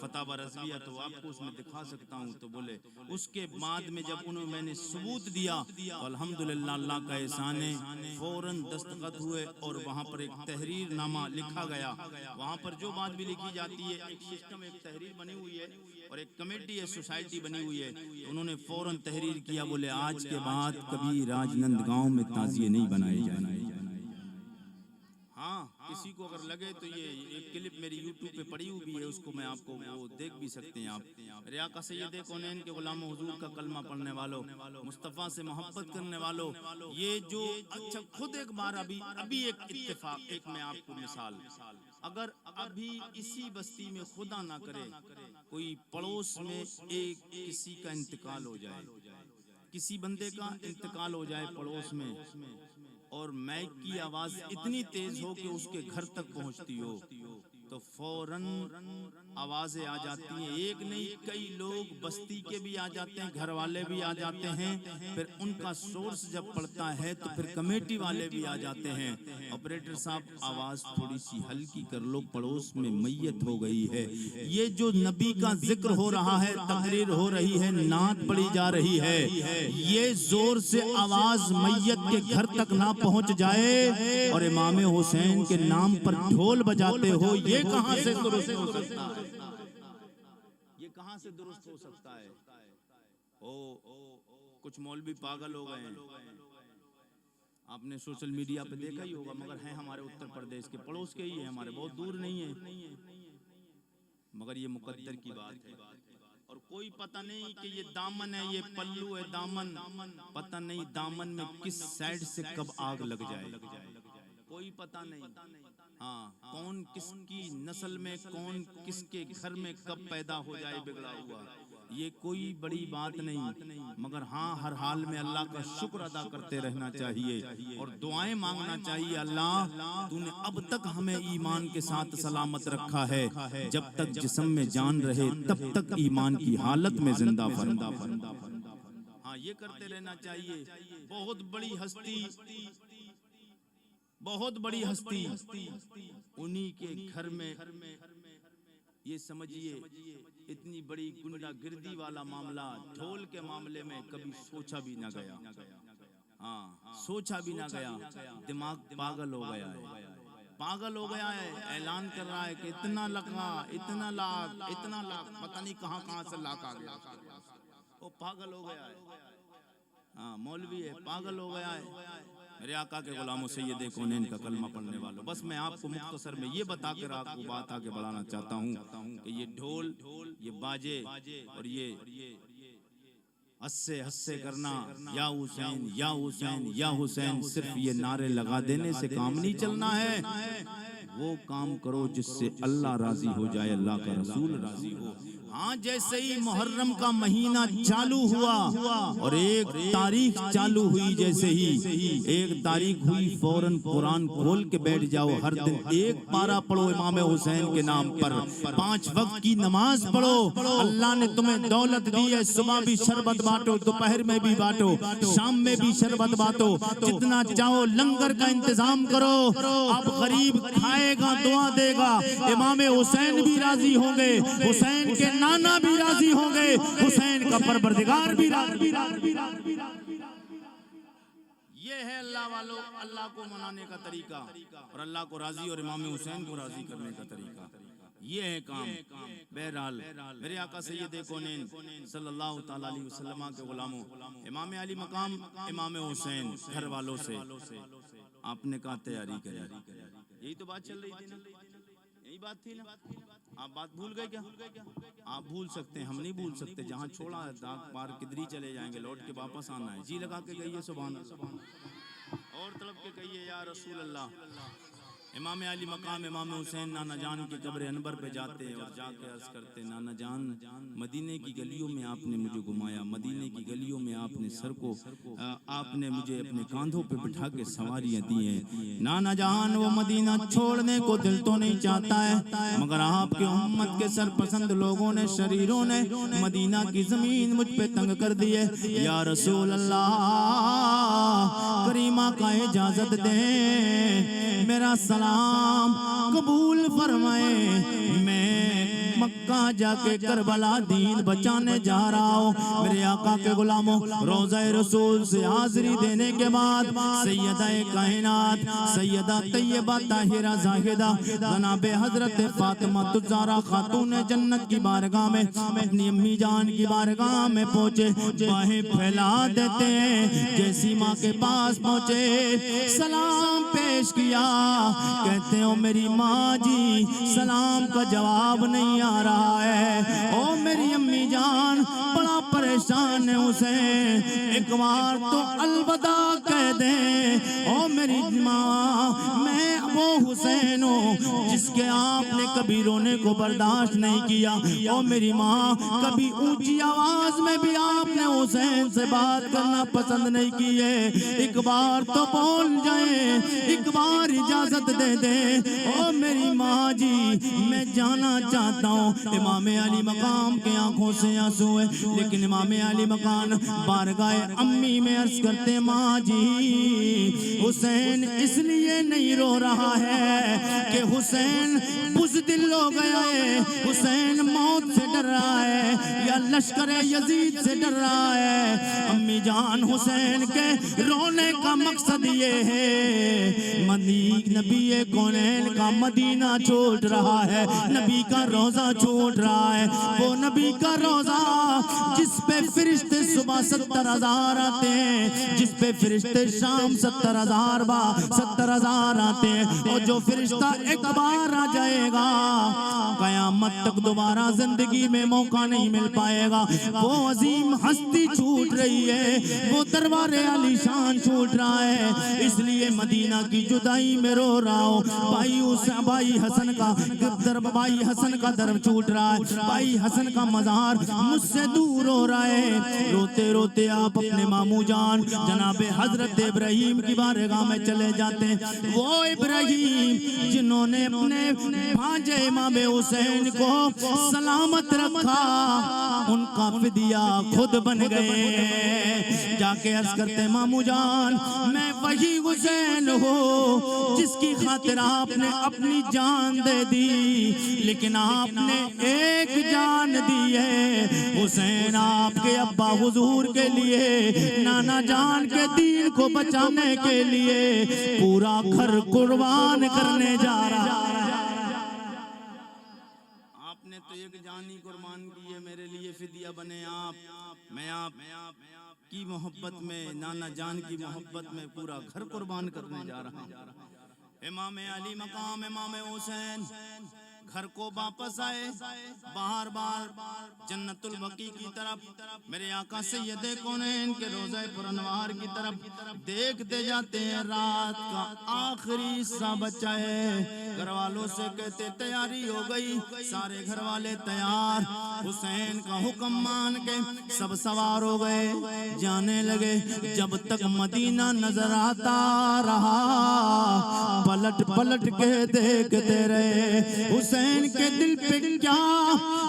फतावा रज़विया, तो आपको उसमें दिखा सकता हूँ। तो बोले उसके बाद में जब उन्होंने मैंने सबूत दिया तो अल्हम्दुलिल्लाह अल्लाह का एहसान है, फौरन दस्तखत हुए और वहाँ पर एक तहरीर नामा लिखा गया। वहाँ पर जो बात भी लिखी जाती है, एक सिस्टम, एक तहरीर बनी हुई है और एक कमेटी है, सोसाइटी बनी हुई है। तो उन्होंने फौरन तहरीर किया, बोले आज के बाद कभी राजनंद गांव में ताजिए नहीं बनाए जाएंगे। हाँ, किसी को अगर लगे तो ये एक क्लिप मेरी YouTube पे पड़ी हुई है, उसको मैं आपको वो देख भी सकते हैं आप। रिया का सैयद कौनैन के गुलाम हुजूर का कलमा पढ़ने वालों, मुस्तफ़ा से मोहब्बत करने वालों, ये जो अच्छा खुद एक बार अभी एक इत्तेफाक, एक मैं आपको मिसाल, अगर अभी इसी बस्ती में खुदा ना करे कोई पड़ोस में एक किसी का इंतकाल हो जाए, किसी बंदे का इंतकाल हो जाए पड़ोस में और माइक की आवाज इतनी तेज हो कि उसके घर तक पहुंचती हो तो फौरन आवाजें आ जाती हैं। एक नहीं कई लोग बस्ती के भी आ जाते हैं, घर वाले भी आ जाते हैं, फिर उनका सोर्स जब पड़ता है तो फिर कमेटी वाले भी आ जाते हैं। ऑपरेटर साहब आवाज थोड़ी सी हल्की कर लो, पड़ोस में मैयत हो गई है। ये जो नबी का जिक्र हो रहा है, तकरीर हो रही है, नात पढ़ी जा रही है, ये जोर से आवाज मैयत के घर तक ना पहुंच जाए और इमाम हुसैन के नाम पर ढोल बजाते हो, ये कहां से दुरुस्त हो सकता है? ये कहां से दुरुस्त हो सकता है? कुछ मौलवी पागल हो गए हैं। आपने सोशल मीडिया पे देखा ही होगा, मगर हैं हमारे उत्तर प्रदेश के, पड़ोस के ही है, हमारे बहुत दूर नहीं है, मगर ये मुकद्दर की बात है। और कोई पता नहीं कि ये दामन है, ये पल्लू है, दामन पता नहीं दामन में किस साइड से कब आग लग जाए, कोई पता नहीं। हाँ, कौन किसकी नस्ल में, कौन किसके घर में कब पैदा हो जाए बिगड़ा हुआ, ये कोई बड़ी बात नहीं। मगर हाँ, हर हाल में अल्लाह का शुक्र अदा करते रहना चाहिए और दुआएं मांगना चाहिए। अल्लाह तूने अब तक हमें ईमान के साथ सलामत रखा है, जब तक जिस्म में जान रहे तब तक ईमान की हालत में जिंदा फरमा। हाँ, ये करते रहना चाहिए। बहुत बड़ी हस्ती, बहुत बड़ी हस्ती, उन्हीं के घर में, ये समझिए इतनी बड़ी गुंडागिर्दी वाला मामला ढोल के मामले में कभी सोचा भी ना गया। हाँ, सोचा भी ना गया, दिमाग पागल हो गया है, पागल हो गया है। ऐलान कर रहा है कि इतना लगा, इतना लाख, इतना लाख, पता नहीं कहां कहां से लाख आ गया, वो पागल हो गया है। हाँ, मौलवी है, पागल हो गया है। मेरे आका के गुलामों सैयद कौनैन का कलमा पढ़ने वालों, बस मैं आपको मुख्तसर में ये बताकर आपको बात आगे बढ़ाना चाहता हूँ कि ये ढोल, ये बाजे और ये हस्से हस्से करना, या हुसैन या हुसैन या हुसैन, सिर्फ ये नारे लगा देने से काम नहीं चलना है। वो काम करो जिससे अल्लाह राजी हो जाए, अल्लाह का रसूल राजी हो। हाँ, जैसे ही मुहर्रम का महीना चालू हुआ और एक तारीख चालू हुई, जैसे ही एक तारीख हुई फौरन कुरान खोल के बैठ जाओ। हर दिन एक पारा पढ़ो इमाम हुसैन के नाम पर, 5 वक्त की नमाज पढ़ो। अल्लाह ने तुम्हें दौलत दी है, सुबह भी शरबत बांटो, दोपहर में भी बांटो, शाम में भी शरबत बांटो, जितना चाहो लंगर का इंतजाम करो। अब गरीब खाएगा, दुआ देगा, इमाम हुसैन भी राजी होंगे, हुसैन के नाना भी राजी होंगे, हुसैन का परवरदिगार भी राजी। ये है अल्लाह वालों, अल्लाह को मनाने का तरीका और अल्लाह को राजी और इमाम हुसैन को राजी करने का तरीका, ये है काम। बहरहाल मेरे आका सैयद कौनैन सल्लल्लाहु तआला अलैहि वसल्लम के गुलामों, इमाम अली मकाम इमाम हुसैन घर वालों से आपने कहा तैयारी करें। यही तो बात चल रही थी ना, यही बात थी ना। आप बात भूल गए क्या? आप भूल सकते हैं, हम नहीं भूल सकते। जहाँ छोड़ा है दाग पार किधर ही चले जाएंगे, लौट के वापस आना है। जी लगा के कहिए सुभान अल्लाह और तड़प के कहिए या रसूल अल्लाह। इमाम अली मकाम इमाम हुसैन नाना जान के कब्र अनबर पे जाते हैं और जाके अर्ज करते, नाना जान मदीने की गलियों में आपने मुझे घुमाया, मदीने की गलियों में आपने सर को आपने मुझे अपने कांधों पे बिठा के सवारियां दी हैं। नाना जान वो मदीना छोड़ने को दिल तो नहीं चाहता है, मगर आपके उम्मत के सरपसंद लोगों ने, शरीरों ने मदीना की जमीन मुझ पे तंग कर दी है। या रसूल अल्लाह, करीमा का इजाजत दे, मेरा सलाम कबूल फरमाए। मैं मक्का जाके करबला दीन बचाने जा रहा हूँ। मेरे आका के गुलामों, रोज़ा रसूल से हाजिरी देने के बाद सैयदा कायनात सैयदा तैयबा ताहिरा जाहिदा जनाबे हजरत फातिमा ज़हरा खातून जन्नत की बारगाह में, अपनी अम्मी जान की बारगाह में पहुँचे। बाहें फैला देते हैं, जैसी माँ के पास पहुँचे सलाम पेश किया। कहते हो मेरी माँ जी, सलाम का जवाब नहीं आ रहा है। ओ मेरी अम्मी जान बड़ा परेशान है हुसैन, एक बार तो अलविदा कह दे। ओ मेरी माँ मैं वो हुसैन हूँ जिसके आपने कभी रोने को बर्दाश्त नहीं किया। ओ मेरी माँ कभी ऊंची आवाज में भी आपने हुसैन से बात करना पसंद नहीं की है। एक बार तो बोल जाए, एक बार इजाजत दे दे। ओ मेरी माँ जी मैं जाना चाहता हूँ। इमाम अली मकाम के आंखों से आंसू है, लेकिन इमाम अली मकान बारगाह अम्मी में अर्ज करते माँ जी हुसैन इसलिए नहीं रो रहा है कि हुसैन बुज़दिल हो गया है, हुसैन मौत से डर रहा है या लश्कर यजीद से डर रहा है। अम्मी जान हुसैन के रोने का मकसद ये है नबी कौनैन का मदीना छोड़ रहा है, नबी का रोजा छोड़ रहा है। वो नबी का रोजा जिस पे फरिश्ते सुबह 70,000 आते हैं, जिस पे फरिश्ते शाम 70,000 आते हैं, और जो फरिश्ता एक बार आ जाएगा कयामत तक दोबारा जिंदगी में मौका नहीं मिल पाएगा। वो अजीम हस्ती छूट रही है, वो दरबारे आलीशान छूट रहा है, इसलिए मदीना की जुदाई में रो रहा हूँ। भाई हसन का दर छूट रहा है, भाई हसन का मज़ार मुझसे दूर हो रहा है। रोते रोते आप अपने मामू जान जनाबे हजरत इब्राहिम की बारगाह में चले जाते हैं। वो इब्राहिम जिन्होंने अपने भांजे इमाम हुसैन को सलामत रखा, उनका फिदिया खुद बन गए। जाके अर्ज करते मामू जान मैं वही हुसैन हूँ जिसकी खातिर आपने अपनी जान दे दी, लेकिन आपने एक जान दी है। हुसैन आपके अब्बा हुजूर के लिए, नाना जान के दीन को बचाने के लिए पूरा घर कुर्बान करने जा रहा है। आपने तो एक जान ही कुर्बान की है, मेरे लिए फिदिया बने आप। मैं आप की मोहब्बत में, नाना जान की मोहब्बत में पूरा घर कुर्बान करने जा रहा हूँ। इमाम अली मकाम इमाम हुसैन घर को वापस आए, बार बार जन्नतुल बकी की तरफ मेरे आका सैयदे कौनैन के रोज़े पुरनवार की तरफ देखते जाते हैं। रात का आखिरी हिस्सा बचा है, घर वालों से कहते तैयारी हो गई, सारे घर वाले तैयार, हुसैन का हुक्म मान के सब सवार हो गए, जाने लगे। जब तक मदीना नजर आता रहा पलट पलट के देखते रहे। हुसैन के दिल पे क्या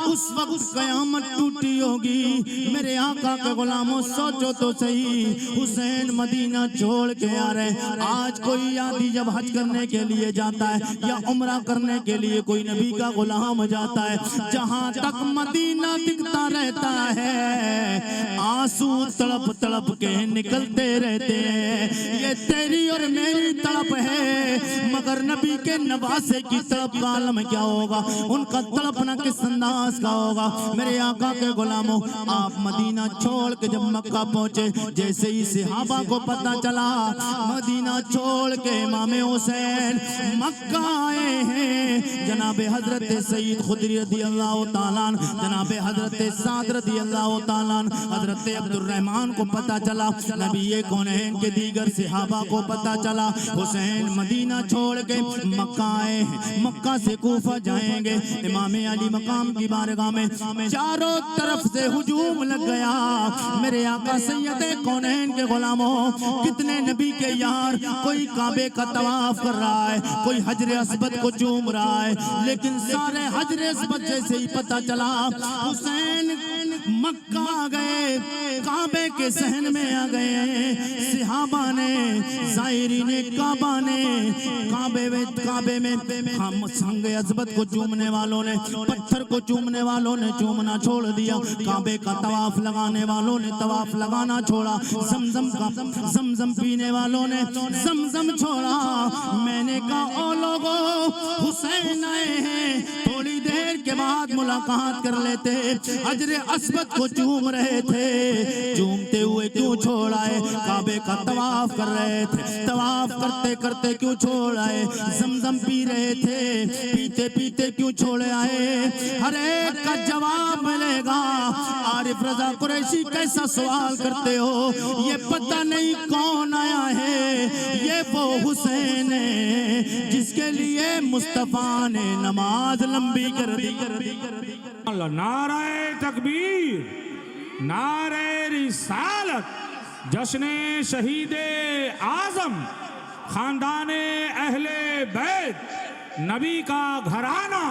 उस वक्त कयामत टूटी होगी। मेरे आका के गुलामों सोचो तो सही, हुसैन मदीना छोड़ के आ रहे। आज कोई आदि जब हज करने के लिए जाता है या उम्रा करने के लिए कोई नबी का गुलाम जाता है, जहां तक मदीना दिखता रहता है आंसू तड़प तड़प के निकलते रहते हैं। ये तेरी और मेरी तड़प है, मगर नबी के नवासे की तड़प का आलम क्या होगा, उनका तड़पना किस अंदाज का होगा। मेरे आका के गुलामों आप मदीना छोड़ के जब मक्का पहुंचे, जैसे ही सहाबा को पता चला मदीना छोड़ के इमाम हुसैन मक्का आए हैं, जनाबे हजरत सईद खुदरी रज़ी अल्लाह ताला अन्हु, जनाबे हजरत साद रज़ी अल्लाह ताला अन्हु, हजरत अब्दुर्रहमान को पता चला, नबी कौनैन के दीगर सहाबा को पता चला हुसैन मदीना छोड़ के मक्का आए हैं, मक्का से कूफा जाएंगे। इमाम अली मकाम की बारगाह में चारों तरफ से हुजूम लग गया। मेरे आका सैयदे कौनैन के गुलामों कितने नबी के यार, कोई काबे का तवाफ कर रहा है, कोई हजरे अस्वद को चूम रहा है, लेकिन सारे हजरे अस्वद जैसे ही पता चला हुसैन मक्का आ गए, काबे के सहन में आ गए। सहाबा ने, ज़ाहिरी ने, काबा ने, काबे में हम संगे अज़बत को चूमने वालों ने, पत्थर को चूमने वालों ने चूमना छोड़ दिया, काबे का तवाफ लगाने वालों ने तवाफ लगाना छोड़ा, ज़मज़म पीने वालों ने ज़मज़म छोड़ा। मैंने कहा ओ लोगो हुसैन आए हैं, थोड़ी देर के बाद मुलाकात कर लेते। हजरे अस्वद को चूम रहे थे, चूमते हुए क्यों छोड़ आए? काबे का तवाफ कर रहे थे, तवाफ करते करते क्यों छोड़ आए? जमजम पी रहे थे, पीते पीते क्यों छोड़ आए? हर एक का जवाब मिलेगा। आरिफ रजा कुरैशी कैसा सवाल करते हो? ये पता नहीं कौन आया है, ये वो हुसैन है जिसके लिए मुस्तफा ने नमाज लंबी कर दी। नारे तकबीर, नारे रिसालत, जश्ने शहीदे आजम, खानदाने अहले बैत, नबी का घराना।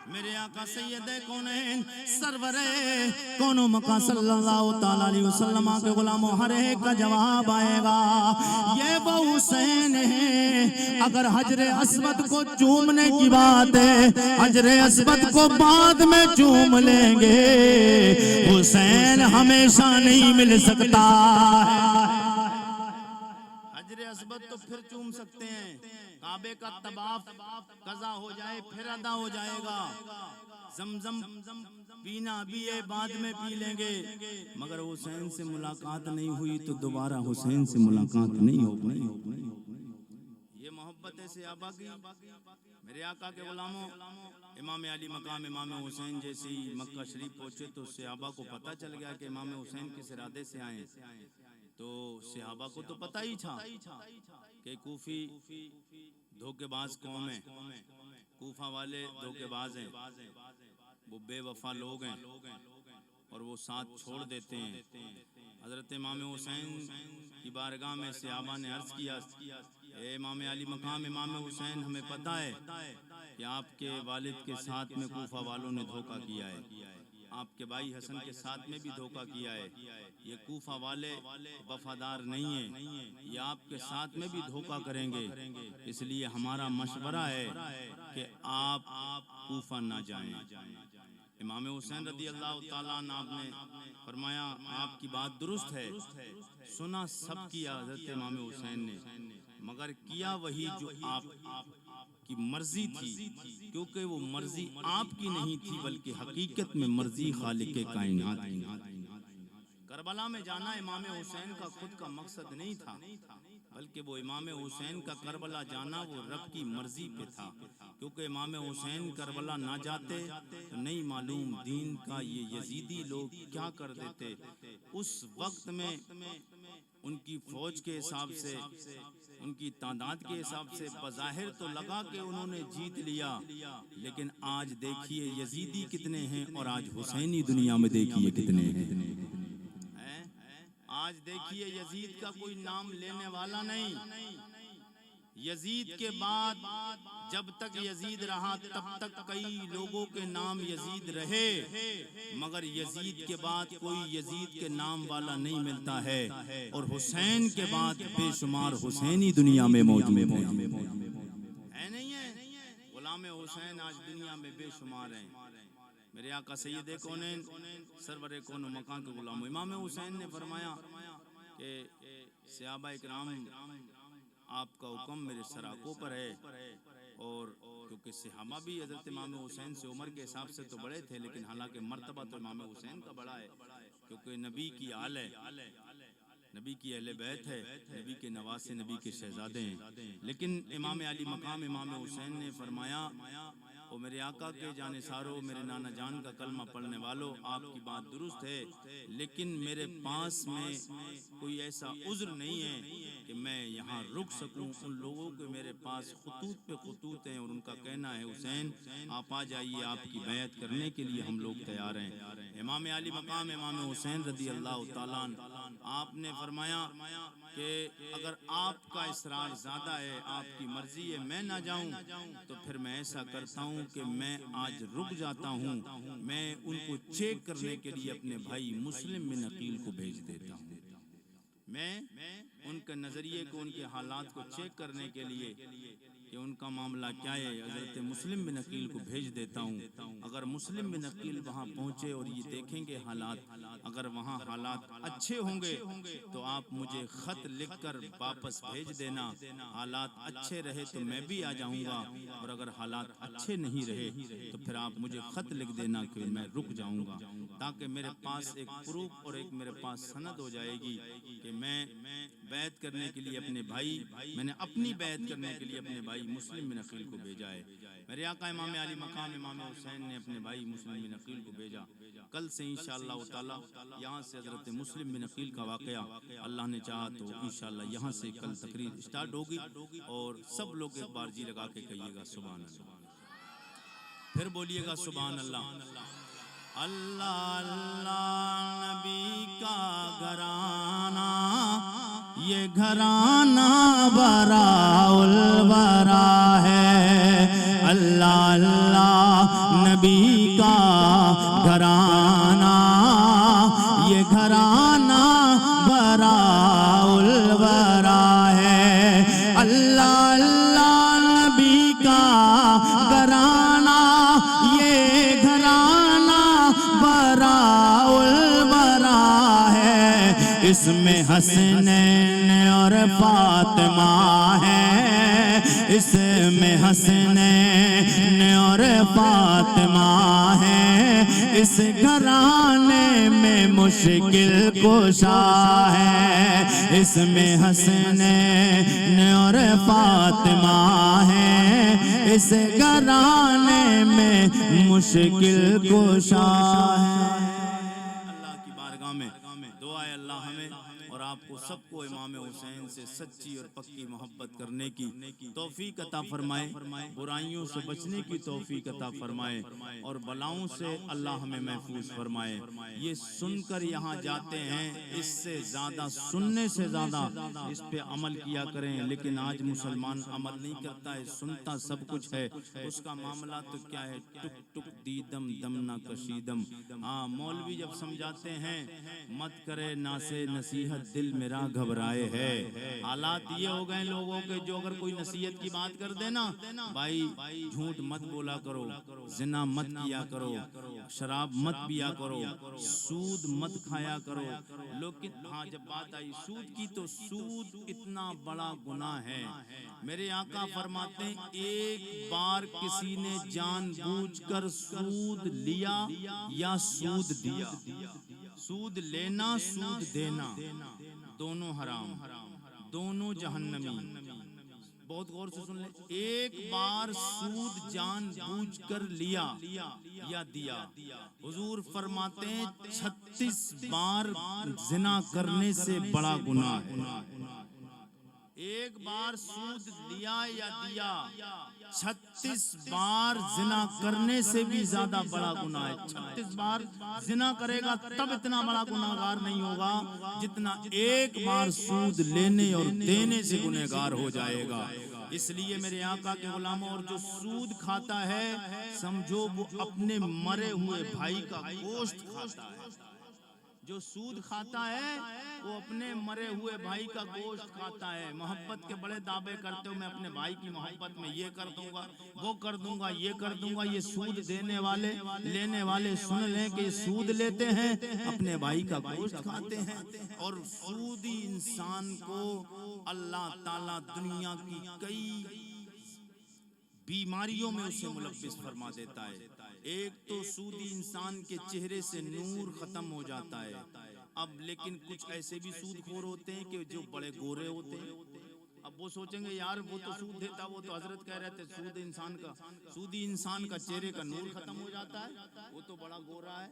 मेरे आका सैयदे कौनैन सरवरे कौनो मका सल्लल्लाहु ताला अलैहि वसल्लम के गुलामों हर एक का जवाब आएगा। ये वो हुसैन है। अगर हजरे अस्वद को चूमने की बात है, हजरे अस्वद को बाद में चूम लेंगे, हुसैन हमेशा नहीं मिल सकता। हजरे अस्वद तो फिर चूम सकते हैं, काबे का तवाफ कज़ा हो जाए फिर अदा हो जाएगा। जमजम पीना भी है, बाद में पी लेंगे, मगर हुसैन से मुलाकात नहीं हुई तो दोबारा हुसैन से मुलाकात नहीं होगी। ये मोहब्बत है सहाबा की। मेरे आका के गुलामों, इमाम अली मकाम इमाम हुसैन जैसे ही मक्का शरीफ पहुंचे तो सहाबा को पता चल गया कि इमाम हुसैन किस इरादे से आए। तो सहाबा को तो पता ही था कि कूफी धोखेबाज कौम है, कूफा वाले धोखेबाज हैं, वो बेवफा लोग हैं और वो साथ छोड़ देते हैं। हजरत इमाम हुसैन की बारगाह में सहाबा ने अर्ज किया, ए इमाम अली मकाम इमाम हुसैन, हमें पता है कि आपके वालिद के साथ में कूफा वालों ने धोखा किया है, आपके भाई हसन के साथ में भी धोखा किया है। ये कूफा वाले वफादार नहीं है, ये आपके साथ में भी धोखा करेंगे। इसलिए हमारा मशवरा है कि आप कूफा ना जाएं। इमाम हुसैन रदी अल्लाह ताला अन्हु आपने फरमाया, आपकी बात दुरुस्त है। सुना सब किया हज़रत इमाम हुसैन ने, मगर किया वही जो आप की मर्जी थी, क्योंकि वो मर्जी आपकी नहीं थी बल्कि हकीकत में मर्जी खालिक कायनात की। करबला में जाना इमाम हुसैन का खुद का मकसद नहीं था, बल्कि वो इमाम हुसैन का करबला जाना वो रब की मर्जी पे था। क्योंकि इमाम हुसैन करबला ना जाते तो नहीं मालूम दीन का ये यजीदी लोग क्या कर देते। उस वक्त में उनकी फौज के हिसाब से, उनकी तादाद के हिसाब से बज़ाहिर तो लगा कि उन्होंने जीत लिया, लेकिन आज देखिए यजीदी कितने हैं और आज हुसैनी दुनिया में देखिए कितने हैं। आज देखिए यजीद का कोई नाम लेने वाला नहीं। यजीद के बाद जब तक यजीद रहा तब तक कई लोगों के नाम यजीद रहे, मगर यजीद के बाद कोई यजीद के नाम वाला नहीं मिलता है। और हुसैन के बाद बेशुमार हुसैनी दुनिया में मौजूद है नहीं है। गुलाम हुसैन आज दुनिया में बेशुमार हैं। मेरे आका सैयदे कौनैन सरवरे कौनो मकान के गुलाम इमाम हुसैन ने फरमाया कि सहाबा इकराम आपका हुक्म मेरे सराकों पर है। और क्योंकि सहाबा भी हजरत इमाम हुसैन से उम्र के हिसाब से तो बड़े थे, लेकिन हालांकि मर्तबा तो इमाम हुसैन का बड़ा है, क्योंकि नबी की आल है, नबी की अहले बैत है, नबी के नवासे, नबी के शहजादे हैं। लेकिन इमाम अली मकाम इमाम हुसैन ने फरमाया, ओ मेरे आका के जानिसारो, मेरे नाना जान का कलमा पढ़ने वालों, आपकी बात दुरुस्त है, लेकिन मेरे पास में कोई ऐसा उज़्र नहीं है कि मैं यहाँ रुक सकूं। उन लोगों के मेरे पास खुतूत पे खुतूत हैं और उनका कहना है हुसैन आप आ जाइए, आपकी बैत करने के लिए हम लोग तैयार हैं। इमाम अली मकाम इमाम हुसैन रदी अल्लाह ताला आपने फरमाया कि अगर आपका इसरार ज़्यादा है, आपकी मर्जी है मैं ना जाऊं, तो फिर मैं ऐसा करता हूं कि मैं आज रुक जाता हूं। मैं उनको चेक करने के लिए अपने भाई मुस्लिम बिन अकील को भेज देता हूं। मैं उनके नज़रिए को, उनके हालात को चेक करने के लिए कि उनका मामला क्या है, हज़रत मुस्लिम बिन अकील को भेज देता हूँ। अगर मुस्लिम बिन अकील वहाँ पहुँचे और ये देखेंगे हालात अगर वहाँ हालात अच्छे होंगे तो आप मुझे खत लिखकर वापस भेज देना। हालात अच्छे रहे तो मैं भी आ जाऊंगा, और अगर हालात अच्छे नहीं रहे तो फिर आप मुझे खत लिख देना कि मैं रुक जाऊंगा, ताकि मेरे पास एक प्रूफ और एक मेरे पास सनद हो जाएगी कि मैं बैत करने के लिए अपने भाई, मैंने अपनी बैत करने के लिए अपने भाई मुस्लिम बिन अकील को भेजा है। मेरे आका इमाम अली मकाम इमाम हुसैन ने अपने भाई मुस्लिम बिन अकील को भेजा। कल से इंशाअल्लाह ताला यहाँ से हजरत मुस्लिम बिन अकील का वाक़या अल्लाह ने चाहा तो इंशाअल्लाह यहाँ से कल तकरीर स्टार्ट होगी, और सब लोग एक बार जी लगा के कहिएगा सुभान अल्लाह, फिर बोलिएगा सुभान अल्लाह। अल्लाह अल्लाह नबी का घराना, ये घराना बराउल बरा है। अल्लाह अल्लाह नबी का घराना, ये घराना बराउल बरा है। अल्लाह अल्लाह नबी का घराना, ये घराना बराउल बरा है। इसमें हसनैन और फातिमा है, इसमें हसनैन और फातिमा है। इस घराने में मुश्किल कुशा है, इसमें हसनैन और फातिमा है। इस घराने में मुश्किल कुशा है। अल्लाह की बारगाह में दुआ है अल्लाह हमें और आपको सबको इमाम हुसैन से सच्ची और पक्की मोहब्बत करने की तौफीक अता फरमाए, बुराइयों से बचने की तौफीक अता फरमाए, और बलाओं से अल्लाह हमें महफूज फरमाए। ये सुनकर यहाँ जाते हैं, इससे ज़्यादा सुनने से ज़्यादा इस पे अमल किया करें। लेकिन आज मुसलमान अमल नहीं करता है, सुनता सब कुछ है, उसका मामला तो क्या है, टुक टुक दीदम दम ना कशीदम। हाँ, मौलवी जब समझाते हैं मत करे ना से नसीहत दिल मेरा घबराए है। हालात ये हो गए लोगों के, जो अगर कोई नसीहत की बात कर देना, भाई झूठ मत बोला करो, जिना मत किया करो, शराब मत पिया करो, सूद मत खाया करो। लेकिन हाँ, जब बात आई सूद की तो सूद इतना बड़ा गुनाह है। मेरे आका फरमाते हैं एक बार किसी ने जानबूझकर सूद लिया या सूद दिया, सूद लेना सूद देना दोनों हराम, दोनों जहन्नमी। बहुत गौर से सुन ले, एक बार सूद जानबूझकर लिया या दिया, हुजूर फरमाते हैं 36 बार जिना करने से बड़ा गुनाह है। एक बार सूद लिया या दिया, 36 बार जिना करने से भी ज्यादा बड़ा गुनाह है। 36 बार जिना करेगा तब इतना बड़ा गुनाहगार नहीं होगा जितना एक बार सूद लेने और देने से गुनहगार हो जाएगा। इसलिए मेरे आका के गुलामों, और जो सूद खाता है समझो वो अपने मरे हुए भाई का गोश्त खाता है। जो सूद खाता है वो अपने मरे हुए भाई का गोश्त खाता है। मोहब्बत के बड़े दावे करते हो, मैं अपने भाई की मोहब्बत में ये कर दूंगा, वो कर दूंगा, ये कर दूंगा। ये सूद देने वाले लेने वाले सुन लें कि सूद लेते हैं, अपने भाई का गोश्त खाते हैं। और सूदी इंसान को अल्लाह ताला दुनिया की कई बीमारियों में उसे मुलव्विस फरमा देता है। एक तो सूदी इंसान के चेहरे से नूर खत्म हो जाता है। अब लेकिन कुछ ऐसे भी सूदखोर होते हैं कि जो बड़े गोरे होते हैं। अब वो सोचेंगे यार वो तो सूद देता, वो तो हजरत कह रहे थे सूदी इंसान का चेहरे का नूर खत्म हो जाता है, वो तो बड़ा गोरा है,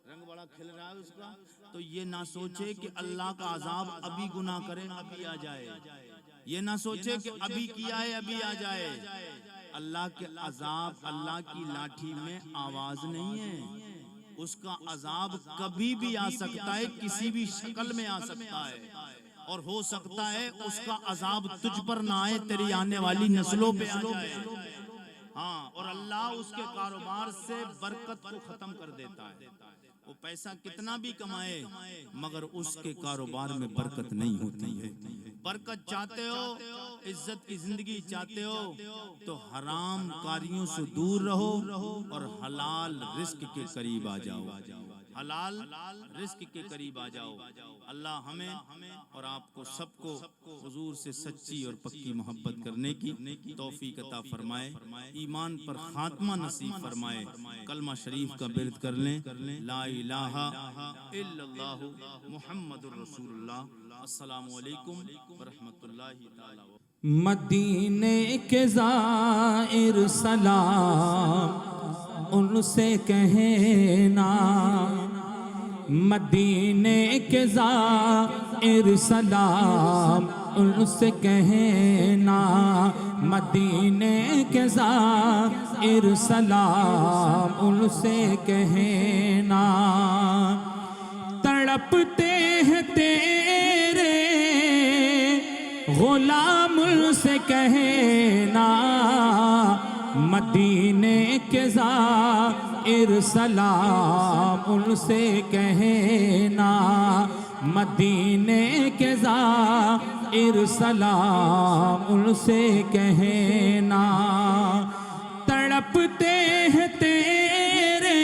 रंग बड़ा खिल रहा है उसका। तो ये ना सोचे कि अल्लाह का अजाब अभी गुनाह करे अभी आ जाए, ये ना सोचे कि अभी किया है अभी आ जाए। अल्लाह के अजाब, अल्लाह की लाठी में आवाज नहीं है, उसका अजाब कभी भी आ सकता है, किसी भी शक्ल में आ सकता है। और हो सकता है उसका अजाब तुझ पर ना आए, तेरी आने वाली नस्लों पे आ जाए। हाँ, और अल्लाह उसके कारोबार से बरकत को खत्म कर देता है। वो पैसा कितना भी कमाए मगर उसके कारोबार में बरकत नहीं होती है। बरकत चाहते हो, इज्जत की जिंदगी चाहते हो तो हराम कारियों से दूर रहो और हलाल रिस्क के करीब आ जाओ। हलाल रिस्क के करीब आ जाओ। अल्लाह हमें और आपको सबको हुजूर से सच्ची और पक्की मोहब्बत करने की तौफीक अता फरमाए, ईमान पर खात्मा नसीब फरमाए। कलमा शरीफ का बिर्द कर लें, ला इलाहा इल्लल्लाहु मुहम्मदुर रसूलुल्लाह। अस्सलामु अलैकुम व रहमतुल्लाहि तआला। मदीने के ज़ाइर सलाम उनसे कहना, मदीने के ज़ाइर सलाम उनसे कहना, मदीने के ज़ाइर सलाम उनसे कहना। तड़पते हैं तेरे गुलाम से कहना, मदीने के ज़ाइर सलाम उनसे कहना, मदीने के ज़ाइर सलाम उनसे कहना। तड़पते हैं तेरे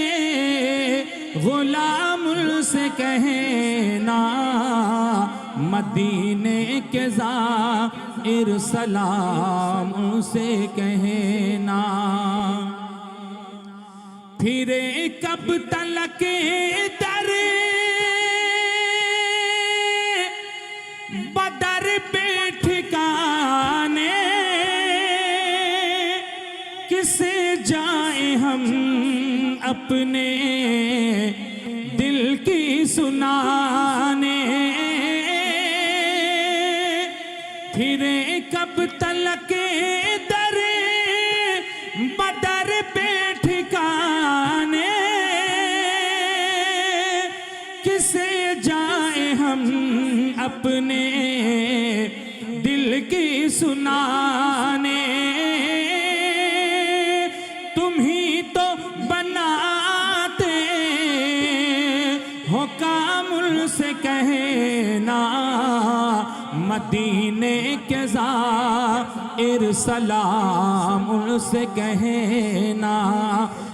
गुलाम से कहना, मदीने के ज़ाइर सलाम उनसे कहना। फिरे कब तलक दर बदर पे ठिकाने, किसे जाए हम अपने दिल की सुनाने। फिरे कब तलक दर बदर पे ठिकाने, किसे जाए हम अपने दिल की सुनाने। तुम ही तो बनाते हो कामुल से कहना, मदीने के ज़ाइर सलाम उनसे कहना,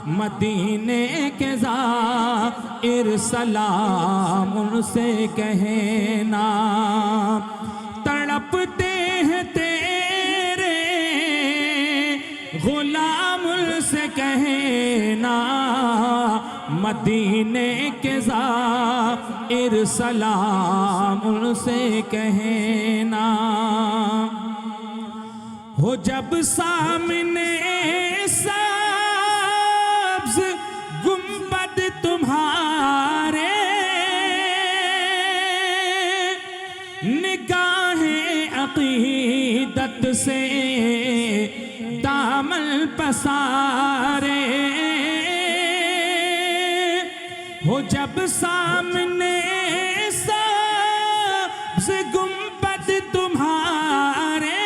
मदीने के ज़ाइर सलाम उनसे कहना। तड़पते हैं तेरे गुलाम से कहना, मदीने के ज़ाइर सलाम उनसे कहना। हो जब सामने सब्ज़ गुंबद तुम्हारे, निगाहें अक़ीदत से दामन पसारे। हो जब सामने सब्ज़ गुंबद तुम्हारे,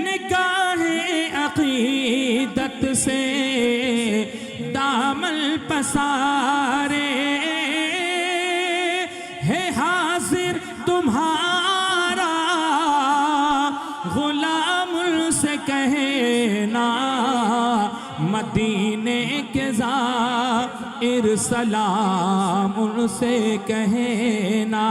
निगाहें अक़ीदत से दामन पसारे। है हाजिर तुम्हारा गुलाम से कहना, मदीने के ज़ाइर सलाम उनसे कहना,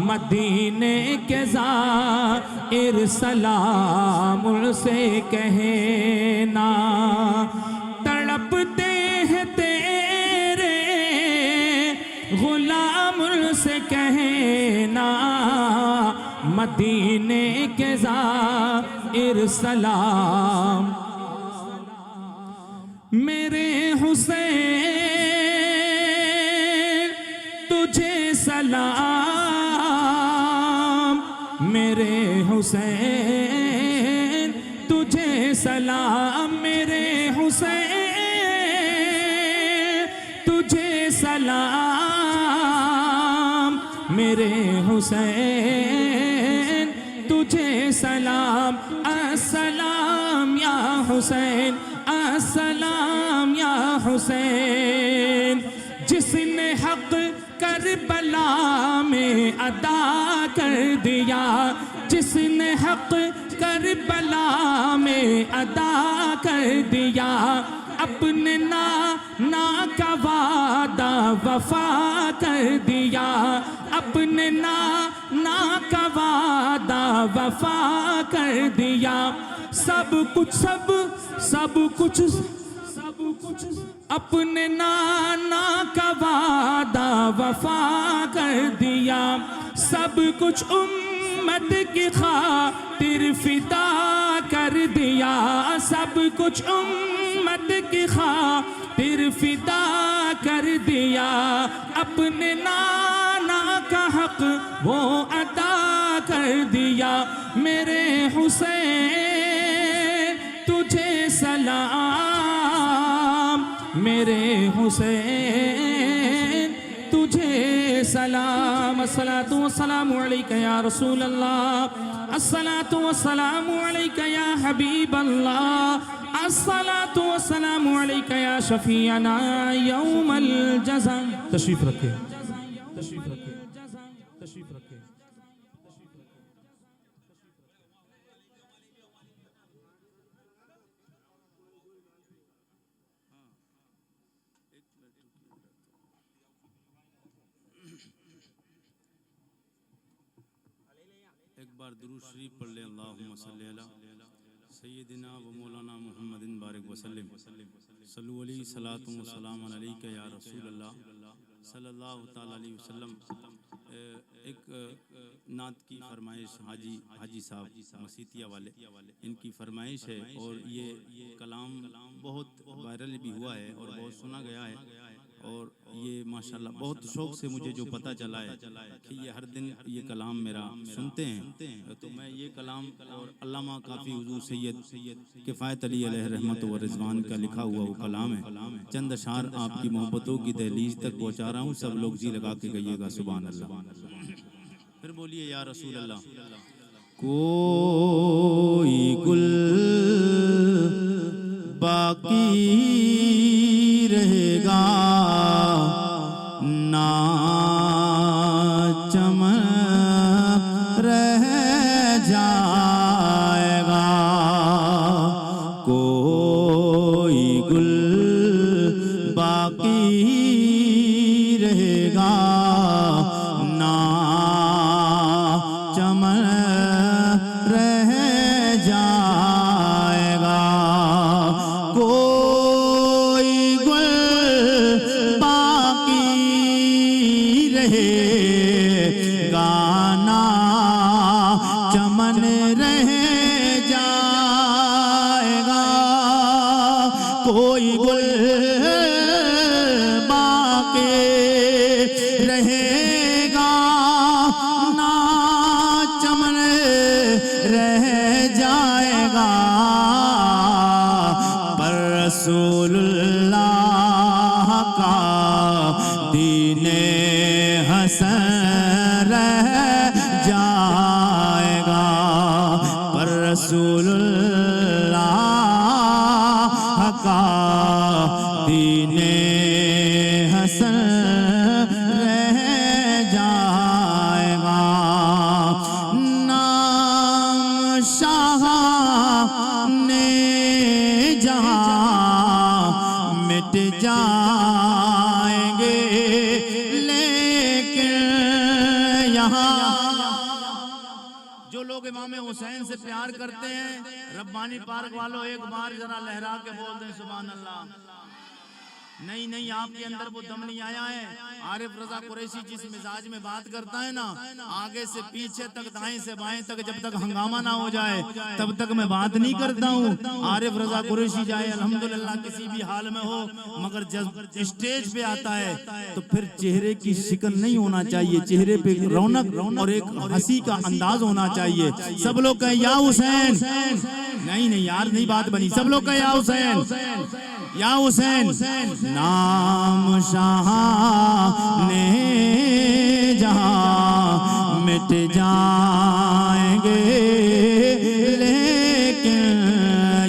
मदीने के ज़ाइर सलाम उनसे कहना। तड़पते हैं तेरे गुलाम से कहना, मदीने के ज़ाइर सलाम। मेरे हुसैन तुझे सलाम, मेरे हुसैन तुझे सलाम, मेरे हुसैन तुझे सलाम, मेरे हुसैन तुझे सलाम। अस्सलाम या हुसैन, अस्सलाम या हुसैन। जिसने हक करबला में अदा कर दिया, जिसने हक करबला में अदा कर दिया, अपने नाना का वादा वफा कर दिया, अपने नाना का वादा वफा कर दिया। सब कुछ अपने नाना का वादा वफा कर दिया। सब कुछ उम्मत की खातिर फिदा कर दिया, सब कुछ उम्मत की खातिर फिदा कर दिया। अपने नाना का हक वो अदा कर दिया। मेरे हुसैन तुझे सलाम, मेरे हुसैन तुझे सलाम। अस्सलातु वस्सलामु अलैका या रसूल अल्लाह, अस्सलातु वस्सलामु अलैका या हबीब अल्लाह, अस्सलातु वस्सलामु अलैका या शफीअना यौमल जज़ा। तशरीफ रखिए, तशरीफ रखिए, तशरीफ रखिए। एक बार दुरूद शरीफ पढ़ ले। अल्लाहुम्मा सल्ली अला सय्यिदिना व मौलाना मुहम्मदिन बारिक वसल्लम सल्लु अलैहि सलातु व सलाम अलैका या रसूल अल्लाह सल्लल्लाहु तआला अलैहि वसल्लम। एक नात की फरमाइश हाजी साहब मसीतिया वाले, इनकी फरमाइश है और ये कलाम बहुत वायरल भी हुआ है और बहुत सुना गया है। और ये माशाल्लाह बहुत शौक़ से मुझे जो पता चला है कि ये हर दिन ये कलाम मेरा सुनते हैं, तो मैं ये कलाम और अल्लामा काफ़ी हुजूर सैयद किफ़ायत अली अलैहि रहमत व रिज़वान का लिखा हुआ वो कलाम है। चंद अशार आपकी मोहब्बतों की दहलीज तक पहुँचा रहा हूँ, सब लोग जी लगा के गइएगा सुभान अल्लाह। फिर बोलिए या रसूल अल्लाह। कोई गुल बाकी रहेगा ना चमन रह जाएगा, कोई गुल बाकी रहेगा ना चमन रह जाएगा। कोई गुल बाकी रहेगा ना चमन रह जाएगा, कोई गुल बाकी रहेगा ना चमन रह जाएगा। पर रसूलुल्लाह का दीने हसन रह जाएगा, पर रसूलुल्लाह का दीने हसन रह जाएगा। नाम शाह ने जहाँ मिट जाएंगे, लेकिन यहाँ जो लोग इमाम हुसैन से प्यार करते हैं, रब्बानी पार्क वालों एक बार जरा लहरा के बोल दें सुभान अल्लाह। नहीं नहीं, आपके अंदर वो दम नहीं आया है। आरिफ रजा कुरैशी जिस मिजाज में बात करता है ना, आगे से पीछे तक दाएं से बाएं तक जब तक हंगामा ना हो जाए तब तक मैं बात नहीं करता हूँ। आरिफ रजा कुरैशी जाए अल्हम्दुलिल्लाह किसी भी हाल में हो, मगर जब स्टेज पे आता है तो फिर चेहरे की शिकन नहीं होना चाहिए, चेहरे पे रौनक और एक हंसी का अंदाज होना चाहिए। सब लोग कहें या हुसैन। नहीं नहीं यार, नहीं बात बनी। सब लोग कहें या हुसैन, या हुसैन। नाम शाह ने जहाँ मिट जाएंगे, लेकिन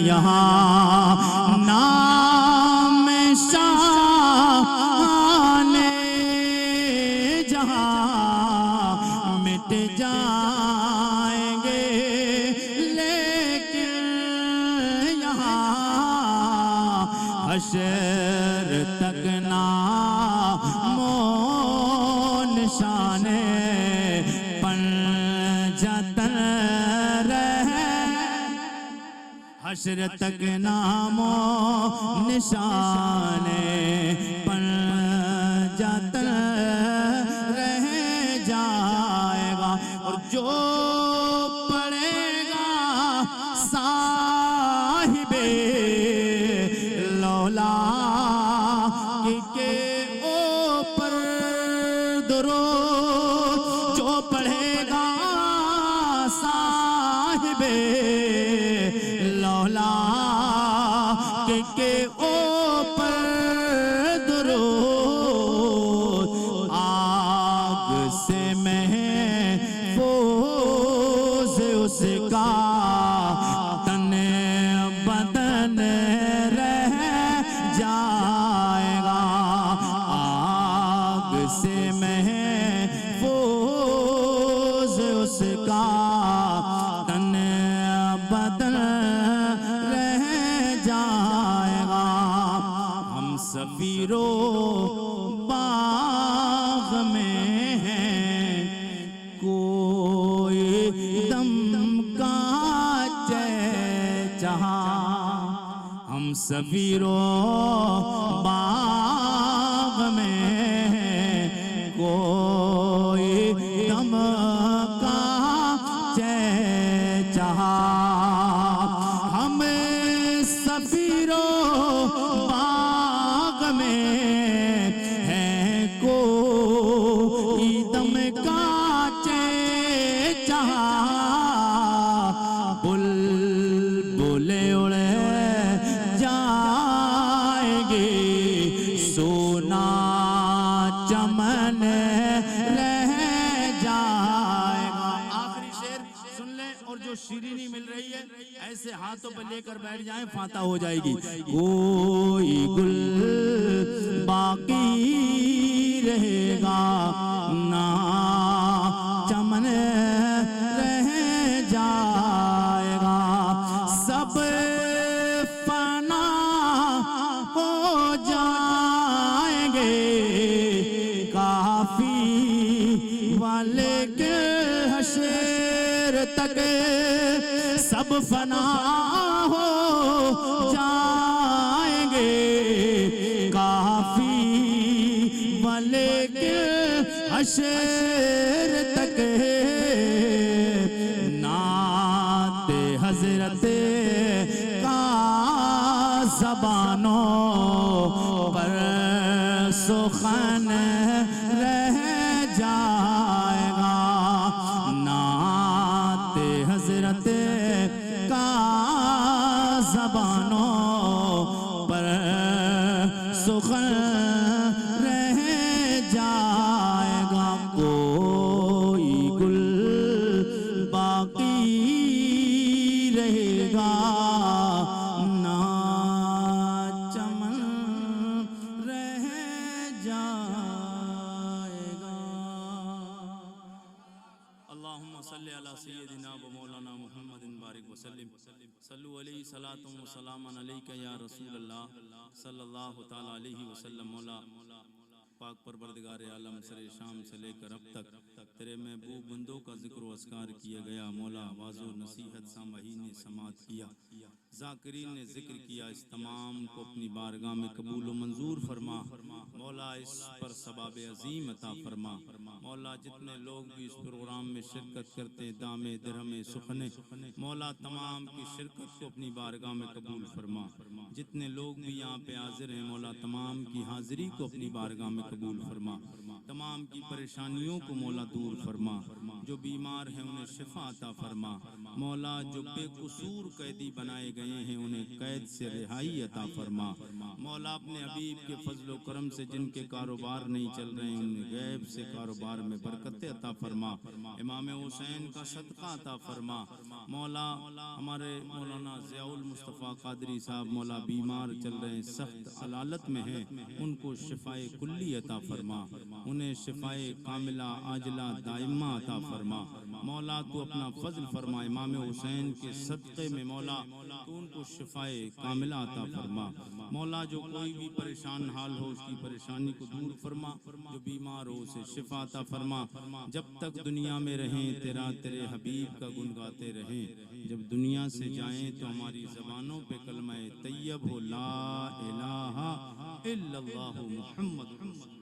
यहाँ नाम शाह ने जहाँ मिट जाएंगे, लेकिन यहाँ हशर तक नामो निशाने पंजतन रहे, हशर तक नामो निशाने पंजतन रह जाएगा। और जो पढ़ेगा साहिबे लौला के ऊपर दुरूद, जो पढ़ेगा साहिबे लौला के ऊपर दुरूद, आग से महफूज उसका तन बदन रह जाएगा। आग से महफूज उसका तन बदन रह जाएगा। हम सफीरों बाग में हैं, कोई दम का चहचहा। हम सफीरों बाग में हैं, कोई दम का चहचहा। हम सफीरों बाग में हैं, कोई दम का चहचहा। बुलबुलें उड़ जाएंगे, सोना चमन रह जाएगा। आखिरी शेर सुन ले, और जो शीरीनी मिल रही है ऐसे हाथों पर लेकर बैठ जाएं, फाता हो जाएगी। कोई गुल बाकी रहेगा ना चमन रह जाएगा। सब फना हो जाएंगे, काफी वाले के हशर तक सब फना हो जाएंगे, काफी वाले के हशर तक। नाते हजरत का ज़बानों पर सुखन रह जाएगा। नाते हजरत का ज़बानों पर सुखन रह जाएगा। कोई गुल बाकी रहेगा ना चमन रह जाएगा। अल्लाहुम्मा सल्ली अला सय्यदिना व मौलाना मुहम्मदिन बारिक व सल्लिम। सल्लु अलैहि सलातुम व सलामन अलैका या रसूल अल्लाह सल्लल्लाहु तआला अलैहि वसल्लम। मौला पाक परवरदिगार आलम सरे शाम से लेकर अब तक तेरे महबूब बंदों का जिक्र अस्कार किया गया। मौला वाज़ो नसीहत सामईन ने समात किया, ज़ाकिरीन ने जिक्र किया, इस तमाम को अपनी बारगाह में कबूल व मंजूर फरमा। मौला इस पर सबाब अजीम अता फरमा। मौला जितने लोग भी इस प्रोग्राम में शिरकत करते, दामे दिरहमे सुखने, मौला तमाम की शिरकत को अपनी बारगाह में कबूल फरमा। जितने लोग भी यहाँ पे हाजिर हैं, मौला तमाम की हाजिरी को अपनी बारगाह में कबूल फरमा। तमाम की परेशानियों को मौला दूर फरमा। जो बीमार हैं उन्हें शिफा अता फरमा। मौला जो बेकसूर कैदी बनाए गए हैं उन्हें कैद से रिहाई अता फरमा। मौला अपने हबीब के फजलो करम से जिनके कारोबार नहीं चल रहे हैं उन्हें गैब से कारोबार में बरकतें अता फरमा। इमाम हुसैन का सदका अता फरमा। मौला हमारे मौलाना ज़ियाउल मुस्तफ़ा कादरी साहब मौला बीमार चल रहे हैं, सख्त अलालत में हैं, उनको शिफाए कुल्ली अता फरमा। उन्हें शिफाए कामिला आजला दाइमा अता फरमा। मौला तू अपना फजल फरमा, इमाम हुसैन के सदक़े में मौला तू उनको शिफाए कामिला अता फरमा। मौला जो कोई भी परेशान हाल हो उसकी परेशानी को दूर फरमा, जो बीमार हो उसे शिफा अता फरमा। जब तक दुनिया में रहें तेरा तेरे हबीब का गुन गाते रहें, जब दुनिया से जाएं तो हमारी ज़बानों पे कलमा तैयब हो ला इलाहा इल्लल्लाहु मुहम्मद।